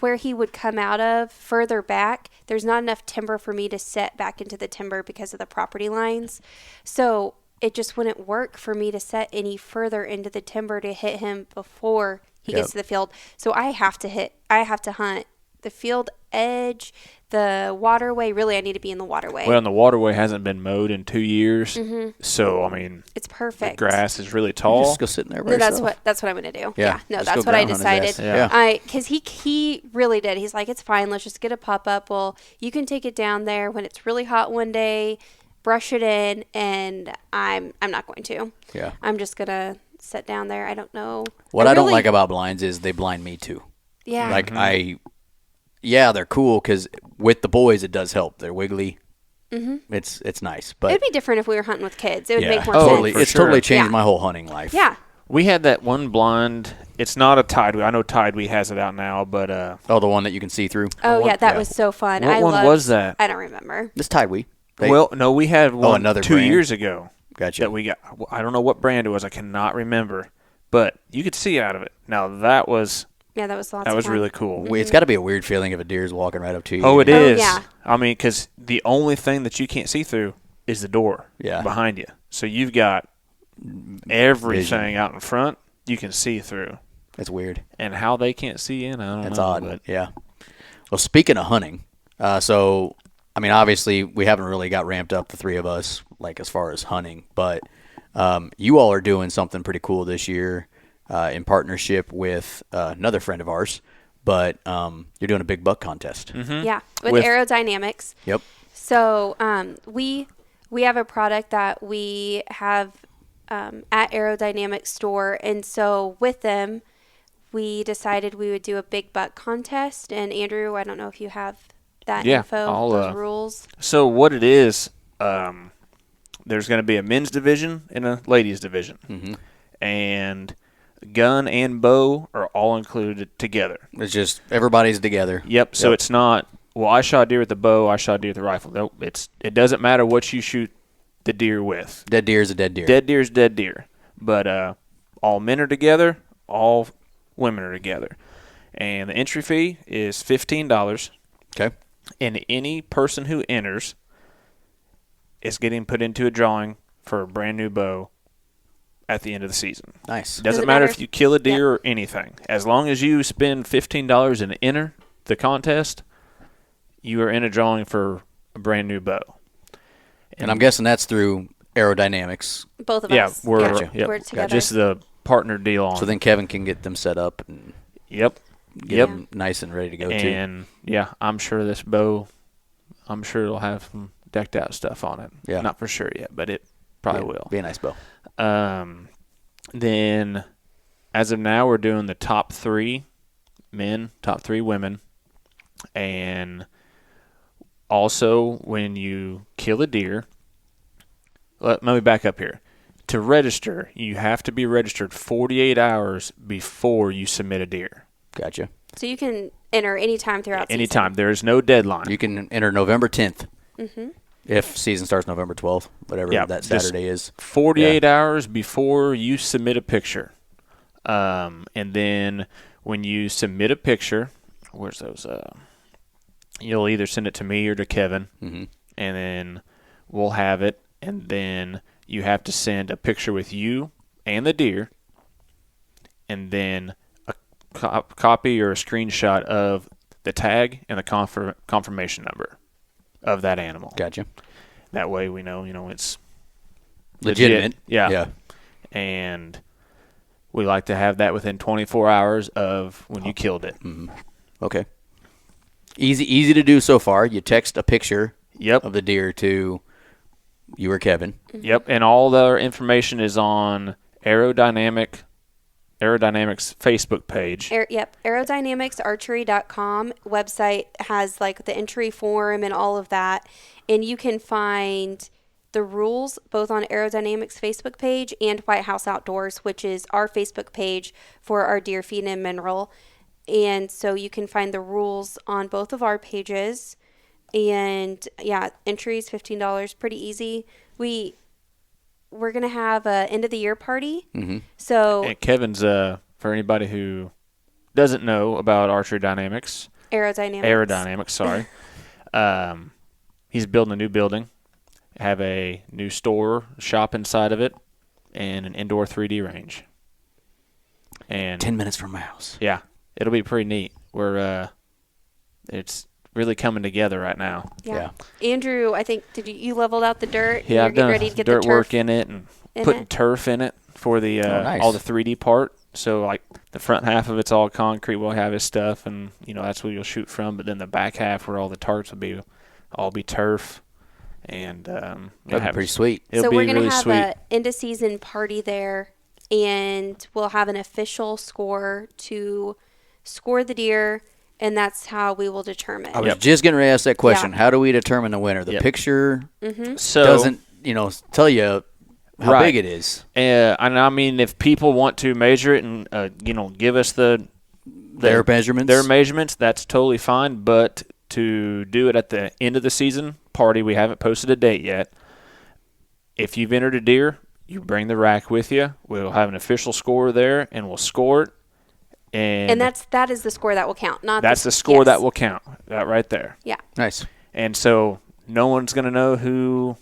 where he would come out of further back, there's not enough timber for me to set back into the timber because of the property lines. So it just wouldn't work for me to set any further into the timber to hit him before he gets to the field. So I have to hunt the field edge, the waterway. Really, I need to be in the waterway. Well, and the waterway hasn't been mowed in 2 years. So, it's perfect. The grass is really tall. Just go sit in there by No, yourself. that's what I'm going to do. Yeah. No, Just that's go what I ground hunt his decided. ass. Because he really did. He's like, it's fine. Let's just get a pop-up. Well, you can take it down there when it's really hot one day, brush it in, and I'm not going to. Yeah. I'm just going to sit down there. I don't know. What I don't like about blinds is they blind me too. Yeah. Like they're cool because with the boys it does help. They're wiggly. Mm-hmm. It's nice, but it'd be different if we were hunting with kids. It would make more totally. sense. It's totally changed my whole hunting life. Yeah. We had that one blind. It's not a Tideway. I know Tideway has it out now, but the one that you can see through. Oh yeah, that was so fun. What one was that? I don't remember. This Tideway. Well, no, we had one another 2 brand? years ago. Gotcha. That we got. I don't know what brand it was. I cannot remember, but you could see out of it. Now that was. Yeah, that was lots. That of was fun. really cool. It's got to be a weird feeling if a deer's walking right up to you. Oh, it is. Yeah. I mean, because the only thing that you can't see through is the door behind you. So you've got everything out in front you can see through. It's weird. And how they can't see in, I don't know. It's odd. But yeah. Well, speaking of hunting, so, I mean, obviously we haven't really got ramped up, the three of us, like as far as hunting. But you all are doing something pretty cool this year. In partnership with another friend of ours, but you're doing a big buck contest. Mm-hmm. Yeah, with Aerodynamics. Yep. So we have a product that we have at Aerodynamics store, and so with them, we decided we would do a big buck contest. And Andrew, I don't know if you have that info, those rules. So what it is, there's going to be a men's division and a ladies division, and gun and bow are all included together. It's just everybody's together. Yep. So it's not, well, I shot deer with the bow, I shot deer with the rifle. Nope. It doesn't matter what you shoot the deer with. Dead deer is a dead deer. Dead deer is dead deer. But all men are together, all women are together. And the entry fee is $15. Okay. And any person who enters is getting put into a drawing for a brand new bow at the end of the season. Nice. Doesn't matter if you kill a deer or anything. As long as you spend $15 and enter the contest, you are in a drawing for a brand new bow. And I'm guessing that's through Aerodynamics. Both of Yeah, us. we're Gotcha. We're together. just the partner deal on. So then Kevin can get them set up and Yep. get them nice and ready to go too. And yeah, I'm sure this bow, it'll have some decked out stuff on it. Yeah. Not for sure yet, but it probably Yeah, will. Be a nice bow. Then as of now, we're doing the top 3 men, top 3 women. And also, when you kill a deer, let me back up here. To register, you have to be registered 48 hours before you submit a deer. Gotcha. So you can enter anytime throughout season. Anytime. There is no deadline. You can enter November 10th. Mm-hmm. If season starts November 12th, whatever that Saturday is. 48 hours before you submit a picture. And then when you submit a picture, where's those? You'll either send it to me or to Kevin, and then we'll have it. And then you have to send a picture with you and the deer, and then a copy or a screenshot of the tag and the confirmation number of that animal. Gotcha. That way we know, it's Legitimate. Yeah. Yeah. And we like to have that within 24 hours of when you killed it. Mm-hmm. Okay. Easy to do so far. You text a picture Yep. of the deer to you or Kevin. Yep. And all the information is on Aerodynamics Facebook page. Yep. Aerodynamicsarchery.com website has like the entry form and all of that. And you can find the rules both on Aerodynamics Facebook page and White House Outdoors, which is our Facebook page for our deer feed and mineral. And so you can find the rules on both of our pages. And yeah, entries $15, pretty easy. We're gonna have a end of the year party. Mm-hmm. So And Kevin's for anybody who doesn't know about Archery Dynamics, Aerodynamics, sorry. He's building a new building, have a new shop inside of it, and an indoor 3D range. And 10 minutes from my house. yeah, it'll be pretty neat. It's really coming together right now. Yeah. Andrew, I think you leveled out the dirt? Yeah, I've done ready to get dirt the work turf in it and putting turf in it for the nice. all the 3D part. So like the front half of it's all concrete. We'll have his stuff, and that's where you'll shoot from. But then the back half, where all the tarps will all be turf, and That'd be pretty sweet. It'll So be we're gonna really have sweet. a end of season party there, and we'll have an official score to score the deer, and that's how we will determine. I was just getting ready to ask that question. Yeah. How do we determine the winner? The picture So doesn't, tell you how big it is. And I mean, if people want to measure it and give us their measurements, that's totally fine. But to do it at the end of the season party, we haven't posted a date yet. If you've entered a deer, you bring the rack with you. We'll have an official score there, and we'll score it. And that is the score that will count. That's the score that will count. That right there. Yeah. Nice. And so no one's going to know who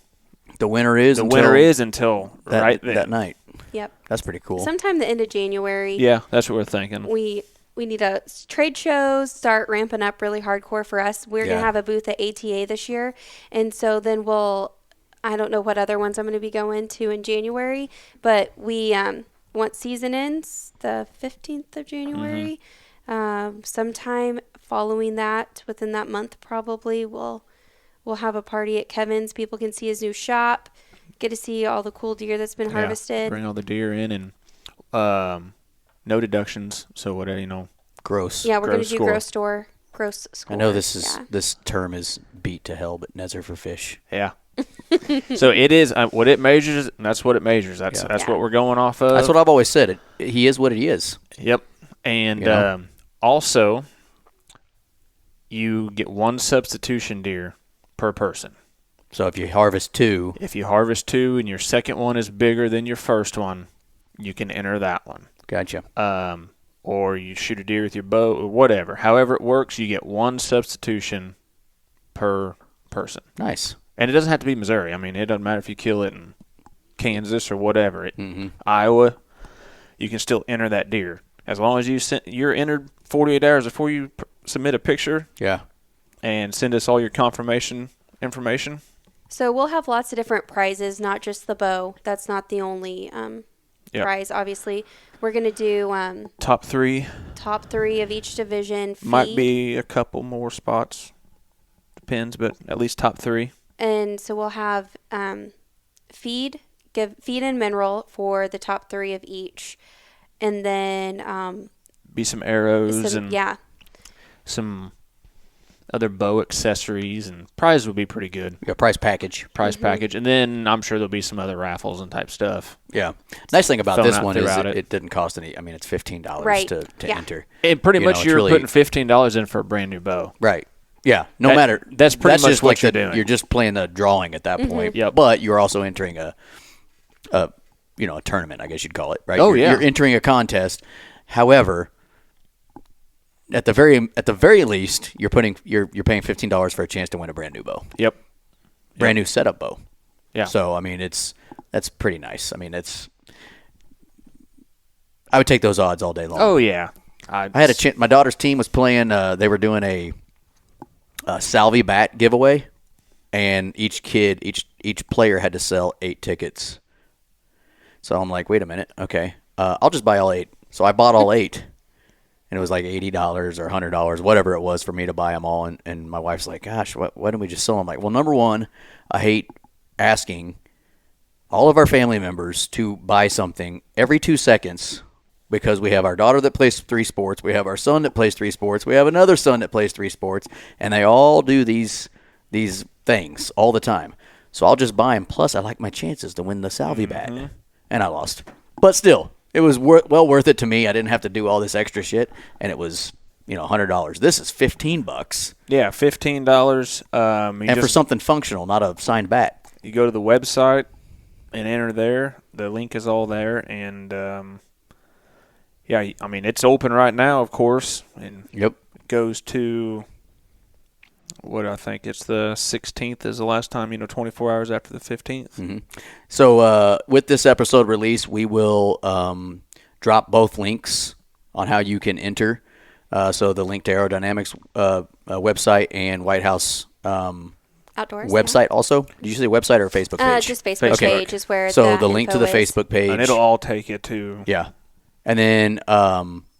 The winner is until right then. that night. Yep. That's pretty cool. Sometime the end of January. Yeah, that's what we're thinking. We need trade shows start ramping up really hardcore for us. We're going to have a booth at ATA this year. And so then I don't know what other ones I'm going to be going to in January, but we once season ends the 15th of January, sometime following that, within that month probably, we'll have a party at Kevin's. People can see his new shop, get to see all the cool deer that's been harvested. Bring all the deer in, and no deductions. So whatever, Gross. Yeah, we're going to do score. gross score. I know this term is beat to hell, but Nezer for fish. Yeah. So it is what it measures. And that's what it measures. That's what we're going off of. That's what I've always said. He is what he is. Yep. And also, you get one substitution deer per person. So if you harvest two, and your second one is bigger than your first one, you can enter that one. gotcha. Or you shoot a deer with your bow, or whatever. However it works, you get one substitution per person. Nice. And it doesn't have to be Missouri. I mean, it doesn't matter if you kill it in Kansas or whatever. Iowa, you can still enter that deer. As long as you're entered 48 hours before you submit a picture Yeah. and send us all your confirmation information. So we'll have lots of different prizes, not just the bow. That's not the only prize, obviously. We're going to do Top 3. top 3 of each division. Feed, Might be a couple more spots. Depends, but at least top 3. And so we'll have feed and mineral for the top 3 of each. And then Be some arrows and yeah. some other bow accessories, and prize would be pretty good. Yeah, prize package. Package, and then I'm sure there'll be some other raffles and type stuff. Yeah. Nice thing about Thrown this out one is throughout it it. didn't cost any. I mean, it's $15 Right. to Yeah. enter. And pretty You much know, it's you're really- putting $15 in for a brand new bow. Right. Yeah. No That- matter. that's pretty much just what like you're doing. You're just playing the drawing at that point. Yep. But you're also entering a tournament, I guess you'd call it, right? Oh, You're entering a contest. However, at the very least, you're paying $15 for a chance to win a brand new bow. Yep. Brand new setup bow. Yeah. So I mean, that's pretty nice. I mean, I would take those odds all day long. Oh yeah. I had a chance. My daughter's team was playing. They were doing a Salvi bat giveaway, and each player had to sell 8 tickets. So I'm like, wait a minute, okay, I'll just buy all 8. So I bought all 8, and it was like $80 or $100, whatever it was, for me to buy them all. And my wife's like, gosh, why don't we just sell them? I'm like, well, number one, I hate asking all of our family members to buy something every 2 seconds. Because we have our daughter that plays 3 sports, we have our son that plays 3 sports, we have another son that plays 3 sports, and they all do these things all the time. So I'll just buy them. Plus, I like my chances to win the Salvi bat, and I lost. But still, it was well worth it to me. I didn't have to do all this extra shit, and it was $100. This is $15. Yeah, $15. And for something functional, not a signed bat. You go to the website and enter there. The link is all there, and yeah, I mean, it's open right now, of course, and Yep. it goes to what I think it's the 16th is the last time, 24 hours after the 15th. Mm-hmm. So with this episode release, we will drop both links on how you can enter. So the link to Aerodynamics website and White House Outdoors website also. Did you say website or Facebook page? Just Facebook page is where So the link to the info is. Facebook page. And it'll all take you to Yeah. And then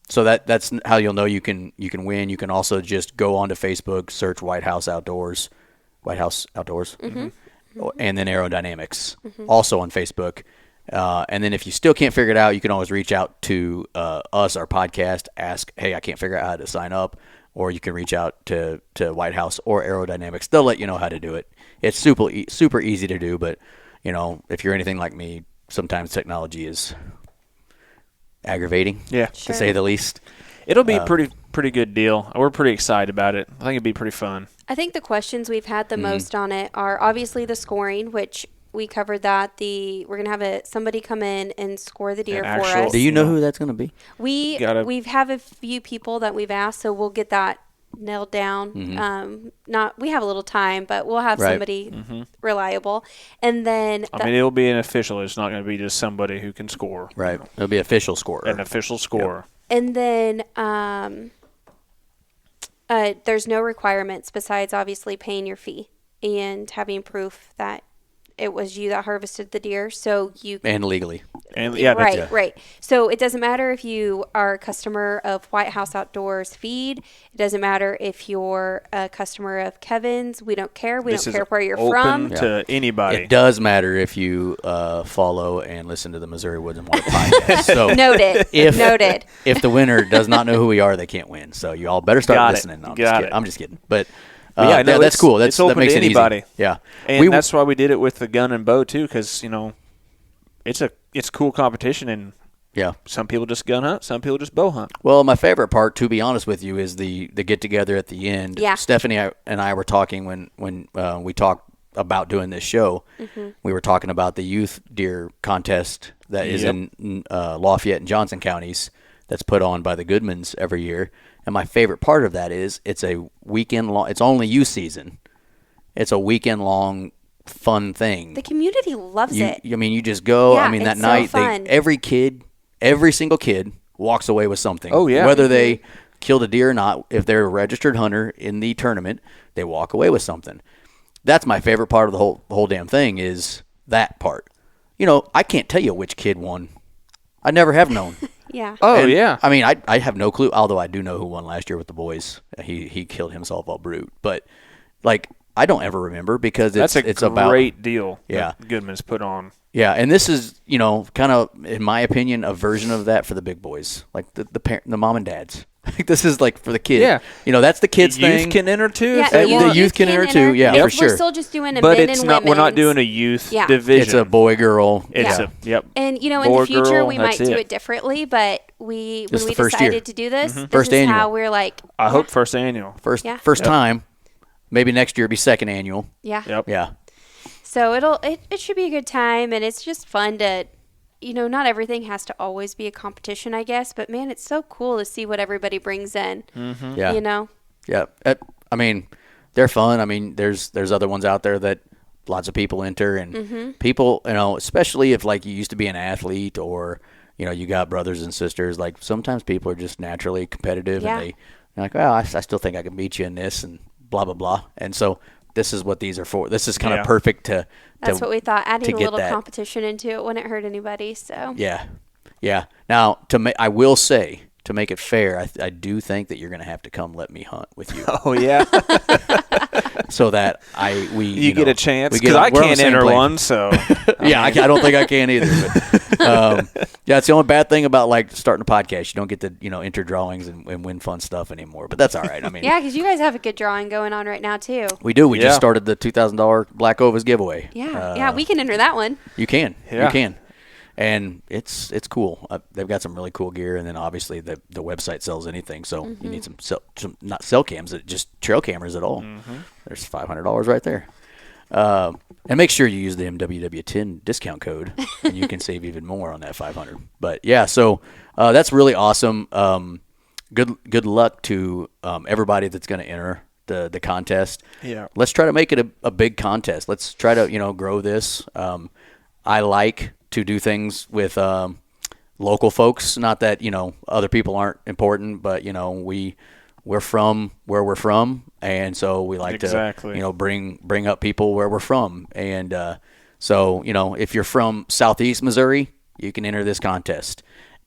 so that's how you'll know you can win. You can also just go onto Facebook, search White House Outdoors, and then Aerodynamics, also on Facebook. And then if you still can't figure it out, you can always reach out to us, our podcast, ask, hey, I can't figure out how to sign up, or you can reach out to White House or Aerodynamics. They'll let you know how to do it. It's super easy to do, but if you're anything like me, sometimes technology is aggravating, Yeah. to say the least. It'll be a pretty good deal. We're pretty excited about it. I think it'd be pretty fun. I think the questions we've had the most on it are obviously the scoring, which we covered that. We're gonna have somebody come in and score the deer An for actual- us. Do you know who that's going to be? We've have a few people that we've asked, so we'll get that nailed down. We have a little time, but we'll have Right. somebody reliable, and then I mean, it'll be an official. It's not going to be just somebody who can score. Right. It'll be official scorer. An official scorer. and then there's no requirements besides obviously paying your fee and having proof that it was you that harvested the deer. So you And legally. And yeah, that's it. right. So it doesn't matter if you are a customer of White House Outdoors feed. It doesn't matter if you're a customer of Kevin's. We don't care. We This don't is care where you're open from. to anybody. It does matter if you follow and listen to the Missouri Woods and Water podcast. So Noted. Noted. if the winner does not know who we are, they can't win. So you all better start Got it. listening. No, Got it. I'm just kidding. But Yeah, no, that's it's- cool. it's That open makes to it anybody. easy. Yeah. And that's why we did it with the gun and bow too, because it's cool competition, and yeah. some people just gun hunt, some people just bow hunt. Well, my favorite part, to be honest with you, is the get together at the end. Yeah. Stephanie and I were talking when we talked about doing this show. We were talking about the youth deer contest that is in Lafayette and Johnson counties that's put on by the Goodmans every year. And my favorite part of that is it's a weekend long. It's only youth season. It's a weekend long fun thing. The community loves it. I mean, you just go. Yeah, I mean, that it's so night, fun. every single kid walks away with something. Oh, yeah. Whether they killed a deer or not, if they're a registered hunter in the tournament, they walk away with something. that's my favorite part of the whole damn thing is that part. You know, I can't tell you which kid won. I never have known. Yeah. Oh, And, yeah. I mean, I have no clue, although I do know who won last year with the boys. He killed himself all brute. But, like, I don't ever remember because it's That's a about great deal Yeah. that Goodman's put on. Yeah, and this is, you know, kind of, in my opinion, a version of that for the big boys, like the mom and dads. Like this is like for the kid. Yeah. You know, that's the kids Youth thing. can enter too. Yeah, if they the want. youth can enter too, yeah, We're for sure. still just doing a But men it's and not. We're not women's. doing a youth Yeah. division. It's a boy girl. It's Yeah. Yep. And, you know, in Boy, the future, girl, we might that's do it. it differently, but when This is we the first year. decided to do this, this First is annual. how we're like, I hope first annual. First Yeah. time. Maybe next year it'll be second annual. yeah. Yep. Yeah. So it should be a good time, and it's just fun to, you know, not everything has to always be a competition, I guess, but man, it's so cool to see what everybody brings in. Yeah. You know? Yeah. I mean, they're fun. I mean, there's other ones out there that lots of people enter, and people, you know, especially if like you used to be an athlete or, you know, you got brothers and sisters, like sometimes people are just naturally competitive Yeah. and they're like, well, I still think I can beat you in this and blah, blah, blah. And so this is what these are for. This is kind Yeah. of perfect to That's what we thought. Adding to a get little that. competition into it wouldn't hurt anybody, so. Yeah. Yeah. Now, I will say, to make it fair, I do think that you're going to have to come let me hunt with you Oh yeah. so that we You get know, a chance we because I we're on the can't same enter plane. one. So Yeah, I don't think I can either. But, yeah, it's the only bad thing about like starting a podcast. You don't get to enter drawings and win fun stuff anymore. But that's all right. I mean, Yeah, because you guys have a good drawing going on right now, too. we do. We Yeah. just started the $2,000 Black Ovis giveaway. Yeah, we can enter that one. You can. Yeah. You can. And it's cool. They've got some really cool gear, and then obviously the website sells anything. So you need some not cell cams, just trail cameras at all. There's $500 right there. And make sure you use the MWW10 discount code, and you can save even more on that $500. But yeah, so that's really awesome. Good luck to everybody that's going to enter the contest. Yeah. Let's try to make it a big contest. Let's try to grow this. I like to do things with local folks. Not that other people aren't important, but we're from where we're from, and so we like Exactly. to bring up people where we're from. And so if you're from Southeast Missouri, you can enter this contest.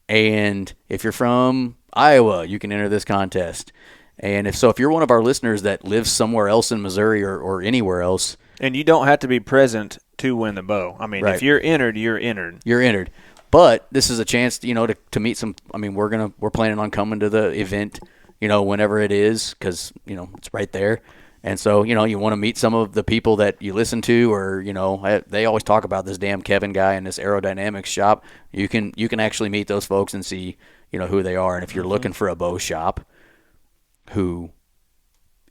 And if you're from Iowa, you can enter this contest. And if you're one of our listeners that lives somewhere else in Missouri or anywhere else, and you don't have to be present to win the bow. I mean, Right. if you're entered, you're entered. you're entered. But this is a chance to meet some. I mean, we're planning on coming to the event, whenever it is, because it's right there. And so you want to meet some of the people that you listen to, or they always talk about this damn Kevin guy in this aerodynamics shop. You can actually meet those folks and see who they are. And if you're looking for a bow shop who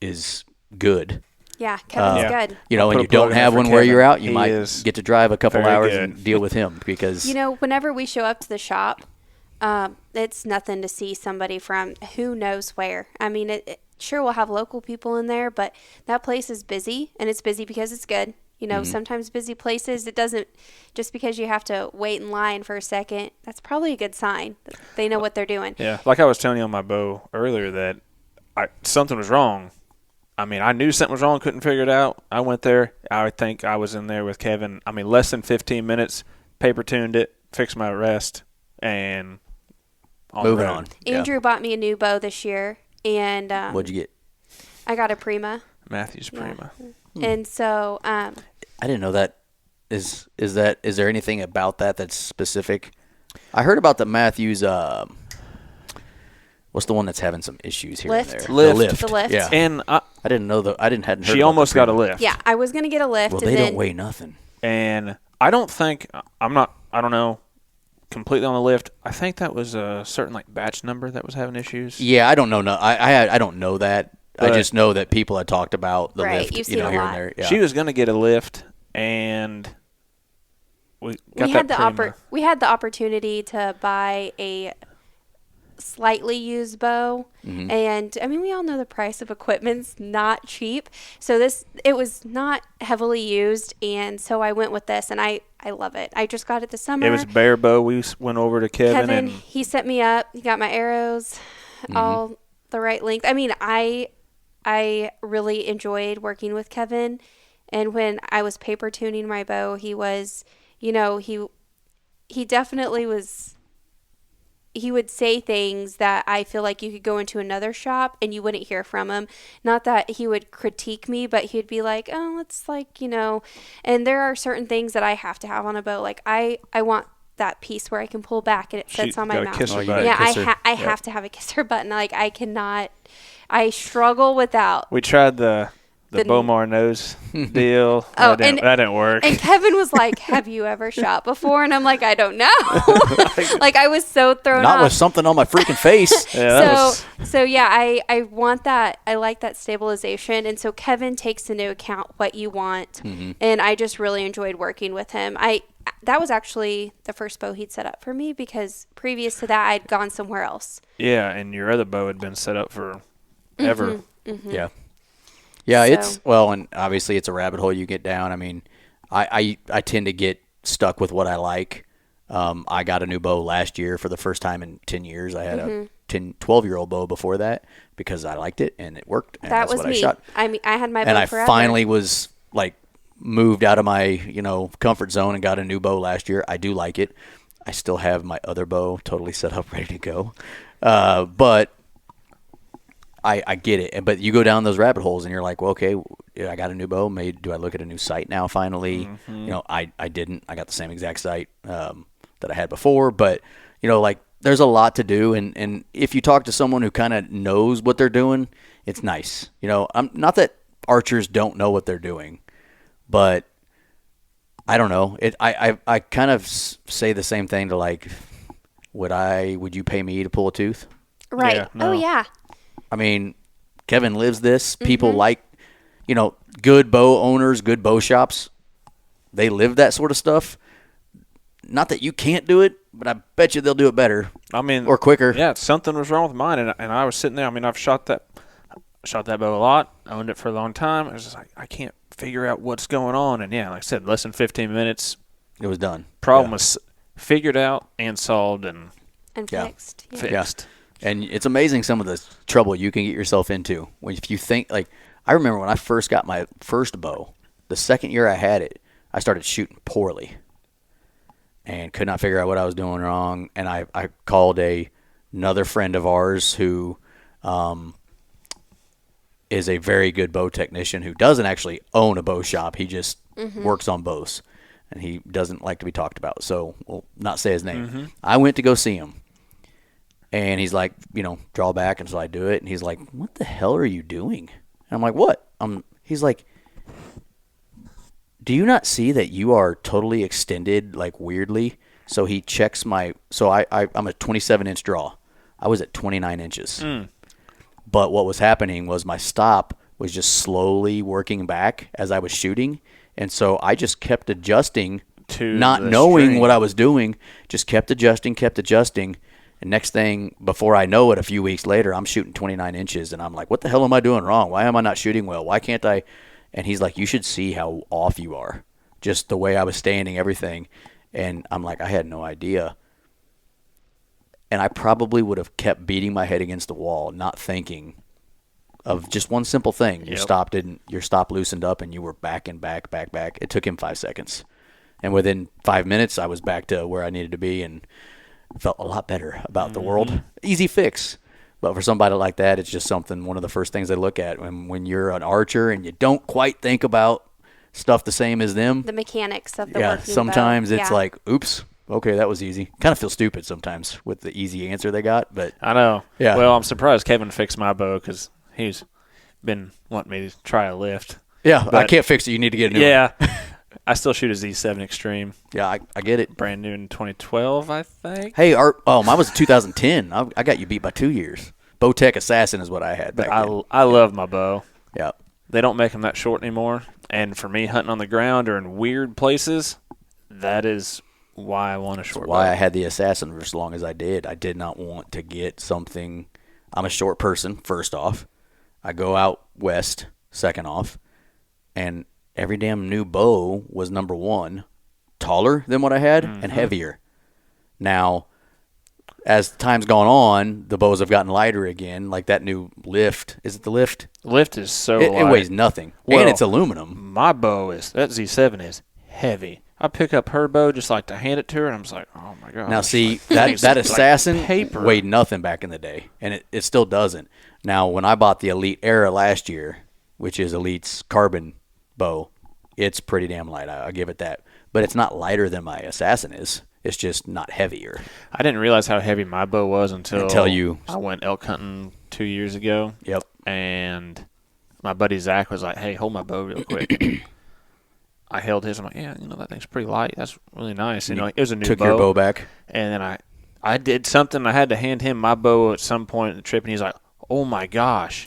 is good, Yeah, Kevin's Yeah. good. I'll and put you a plug don't in there have for one where Kevin. you're out, you He might is get to drive a couple very hours good. and deal with him because Whenever we show up to the shop, it's nothing to see somebody from who knows where. I mean, sure, we'll have local people in there, but that place is busy, and it's busy because it's good. Sometimes busy places, it doesn't, just because you have to wait in line for a second, that's probably a good sign that they know what they're doing. Yeah, like I was telling you on my bow earlier that something was wrong. I mean, I knew something was wrong, couldn't figure it out. I went there. I think I was in there with Kevin. I mean, less than 15 minutes, paper tuned it, fixed my rest, and moving on. Andrew bought me a new bow this year, and What'd you get? I got a Prima. Matthews Prima. And so I didn't know that. Is there anything about that's specific? I heard about the Matthews. What's the one that's having some issues here Lift. and there? Lift. The lift. Yeah. And I didn't know hadn't heard. she about almost the got a Prima. lift. yeah, I was going to get a lift. Well, and they then, don't weigh nothing. And I don't think I don't know completely on the lift. I think that was a certain batch number that was having issues. Yeah, I don't know. No, I don't know that. I But- just know that people had talked about the Right, lift. you've seen a here lot. and there. Yeah. She was going to get a lift, and we got we had the opportunity to buy a slightly used bow, and I mean, we all know the price of equipment's not cheap, so it was not heavily used, and so I went with this, and I love it. I just got it this summer. It was bare bow. We went over to Kevin and He set me up. He got my arrows all the right length. I mean, I really enjoyed working with Kevin, And when I was paper tuning my bow, he was, he definitely was, he would say things that I feel like you could go into another shop and you wouldn't hear from him. Not that he would critique me, but he'd be like, oh, it's like, and there are certain things that I have to have on a bow. Like I want that piece where I can pull back and it sits on my mouth. Yeah, I have to have a kisser button. Like I cannot, I struggle without. We tried the Bomar nose deal. Oh, that didn't work. And Kevin was like, have you ever shot before? And I'm like, I don't know. Like I was so thrown off. Not with something on my freaking face. So yeah, I want that. I like that stabilization. And so Kevin takes into account what you want. Mm-hmm. And I just really enjoyed working with him. That was actually the first bow he'd set up for me because previous to that, I'd gone somewhere else. Yeah, and your other bow had been set up for ever. Mm-hmm. Mm-hmm. Yeah. Yeah, so. And obviously it's a rabbit hole you get down. I mean, I tend to get stuck with what I like. I got a new bow last year for the first time in 10 years. I had a 12-year-old bow before that because I liked it and it worked. And that's was what me. I shot. I mean, I had my bow and forever. I finally was like moved out of my, comfort zone and got a new bow last year. I do like it. I still have my other bow totally set up, ready to go. But I get it. But you go down those rabbit holes and you're like, well, okay, I got a new bow. Do I look at a new sight now finally? Mm-hmm. I didn't. I got the same exact sight that I had before. But, like there's a lot to do. And if you talk to someone who kind of knows what they're doing, it's nice. I'm not that archers don't know what they're doing, but I don't know. I kind of say the same thing to like, would you pay me to pull a tooth? Right. Yeah, no. Oh, yeah. I mean, Kevin lives this. People like, good bow owners, good bow shops. They live that sort of stuff. Not that you can't do it, but I bet you they'll do it better. I mean, or quicker. Yeah, something was wrong with mine, and I was sitting there. I mean, I've shot that bow a lot. I owned it for a long time. I was just like, I can't figure out what's going on. And yeah, like I said, less than 15 minutes, it was done. Problem was figured out and solved and fixed. Yeah. Fixed. And it's amazing some of the trouble you can get yourself into if you think like. I remember when I first got my first bow, the second year I had it, I started shooting poorly and could not figure out what I was doing wrong. And I called another friend of ours who is a very good bow technician who doesn't actually own a bow shop. He just works on bows, and he doesn't like to be talked about. So we'll not say his name. Mm-hmm. I went to go see him. And he's like, draw back. And so I do it. And he's like, what the hell are you doing? And I'm like, what? He's like, do you not see that you are totally extended, like weirdly? So he checks I'm a 27-inch draw. I was at 29 inches. But what was happening was my stop was just slowly working back as I was shooting. And so I just kept adjusting, not knowing what I was doing, just kept adjusting. And next thing, before I know it, a few weeks later, I'm shooting 29 inches. And I'm like, what the hell am I doing wrong? Why am I not shooting well? Why can't I? And he's like, you should see how off you are. Just the way I was standing, everything. And I'm like, I had no idea. And I probably would have kept beating my head against the wall, not thinking of just one simple thing. Your stop loosened up and you were back and back. It took him 5 seconds. And within 5 minutes, I was back to where I needed to be and felt a lot better about the world. Easy fix. But for somebody like that, it's just one of the first things they look at when you're an archer and you don't quite think about stuff the same as them. The mechanics of the working bow. Sometimes it's like, oops, okay, that was easy. Kind of feel stupid sometimes with the easy answer they got. But I know. Yeah. Well, I'm surprised Kevin fixed my bow because he's been wanting me to try a lift. Yeah, but I can't fix it. You need to get a new one. Yeah. I still shoot a Z7 Extreme. Yeah, I get it. Brand new in 2012, I think. Hey, mine was 2010. I got you beat by 2 years. Bowtech Assassin is what I had back then. I love my bow. Yeah. They don't make them that short anymore. And for me, hunting on the ground or in weird places, that is why I want a short bow. Why I had the Assassin for as long as I did. I did not want to get something. I'm a short person, first off. I go out west, second off. And every damn new bow was number one, taller than what I had and heavier. Now, as time's gone on, the bows have gotten lighter again. Like that new lift. Is it the lift? Lift is so It light. weighs nothing. Well, and it's aluminum. My bow that Z7 is heavy. I pick up her bow just like to hand it to her, and I'm just like, oh my god. Now see, like, that like Assassin paper. weighed nothing back in the day, and it still doesn't. Now, when I bought the Elite Era last year, which is Elite's carbon bow, it's pretty damn light. I'll give it that. But it's not lighter than my Assassin is. It's just not heavier. I didn't realize how heavy my bow was until you. I went elk hunting 2 years ago. Yep. And my buddy Zach was like, hey, hold my bow real quick. I held his. I'm like, yeah, that thing's pretty light. That's really nice. It was a new Took bow. your bow back. And then I did something. I had to hand him my bow at some point in the trip, and he's like, oh my gosh,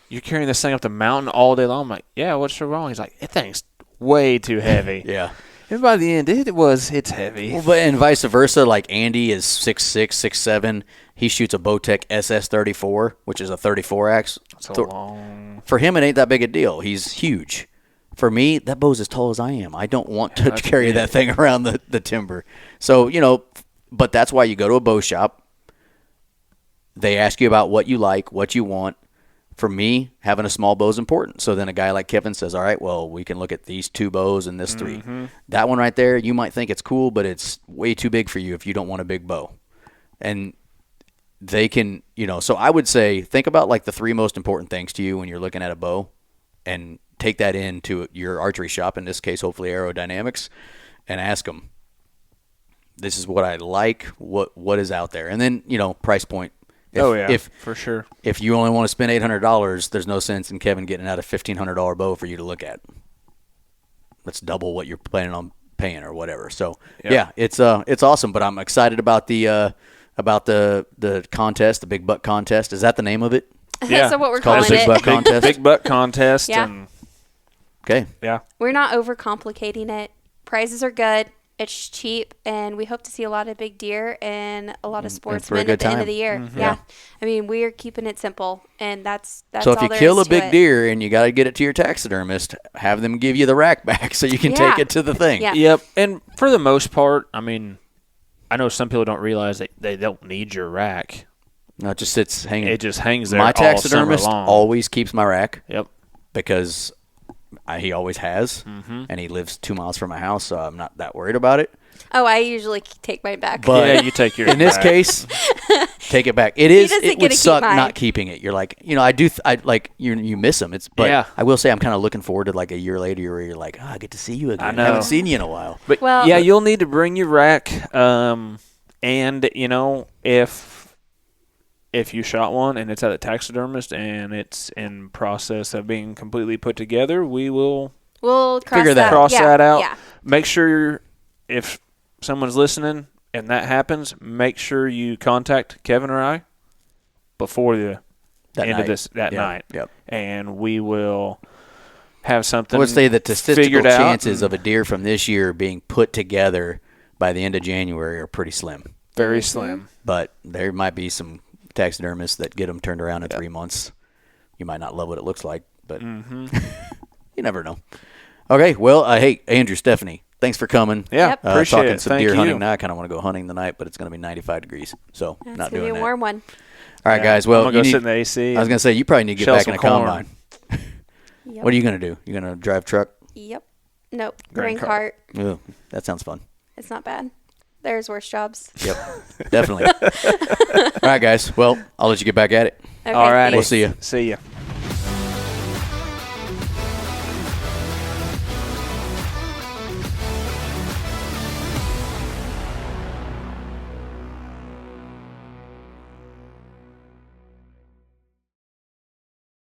you're carrying this thing up the mountain all day long? I'm like, yeah, what's so wrong? He's like, that thing's way too heavy. Yeah. And by the end, it's heavy. Well, and vice versa. Like Andy is 6'6", 6'7". He shoots a Bowtech SS-34, which is a 34 axe. It's a long. For him, it ain't that big a deal. He's huge. For me, that bow's as tall as I am. I don't want to carry that thing around the timber. So, but that's why you go to a bow shop. They ask you about what you like, what you want. For me, having a small bow is important. So then a guy like Kevin says, all right, well, we can look at these 2 bows and this 3. That one right there, you might think it's cool, but it's way too big for you if you don't want a big bow. And they can, so I would say think about like the 3 most important things to you when you're looking at a bow, and take that into your archery shop, in this case, hopefully Aerodynamics, and ask them, this is what I like, what is out there. And then, price point. For sure. If you only want to spend $800, there's no sense in Kevin getting out a $1,500 bow for you to look at. That's double what you're planning on paying or whatever. So yeah, it's awesome. But I'm excited about the contest, the Big Buck Contest. Is that the name of it? Yeah, that's what we're it's called calling the Big Buck it. Contest. Big Buck Contest. Yeah. And, okay. yeah. We're not overcomplicating it. Prizes are good. It's cheap, and we hope to see a lot of big deer and a lot of sportsmen at the end of the year. Mm-hmm. Yeah. I mean, we are keeping it simple, and that's so if all you there kill is a to big it. deer and you got to get it to your taxidermist, have them give you the rack back so you can take it to the thing. Yeah. Yep. And for the most part, I mean, I know some people don't realize that they don't need your rack. No, it just sits hanging. It just hangs there My all summer taxidermist long. always keeps my rack. Yep. Because he always has, and he lives 2 miles from my house, so I'm not that worried about it. Oh, I usually take mine back. But yeah, you take your. in this case, take it back. It doesn't would get to suck keep mine. not keeping it. You're like, I do. I like you miss them. But Yeah. I will say I'm kind of looking forward to like a year later where you're like, I get to see you again. I know. Haven't seen you in a while. But Well- yeah, you'll need to bring your rack. And if you shot one and it's at a taxidermist and it's in process of being completely put together, we'll cross that out. Yeah. Make sure if someone's listening and that happens, make sure you contact Kevin or I before the end of this night. Yep. And we will have something I would say the statistical figured out chances of a deer from this year being put together by the end of January are pretty slim. very slim. But there might be some taxidermists that get them turned around in 3 months. You might not love what it looks like, but you never know. Okay, well, hey, Andrew, Stephanie, thanks for coming. Yeah, Yep. appreciate talking it. some Thank deer you. hunting now. I kind of want to go hunting tonight, but it's going to be 95 degrees, so It's not going to doing be a that. warm one. All right, guys. Well, I'm gonna you go need- sit in the AC. I was going to say you probably need to get shell back in a some corn. combine. Yep. What are you going to do? You going to drive truck? Yep. Nope. Grain Grain cart. Ooh, that sounds fun. It's not bad. There's worse jobs. Yep, definitely. All right, guys. Well, I'll let you get back at it. Okay, All right. We'll thanks. see you. See ya.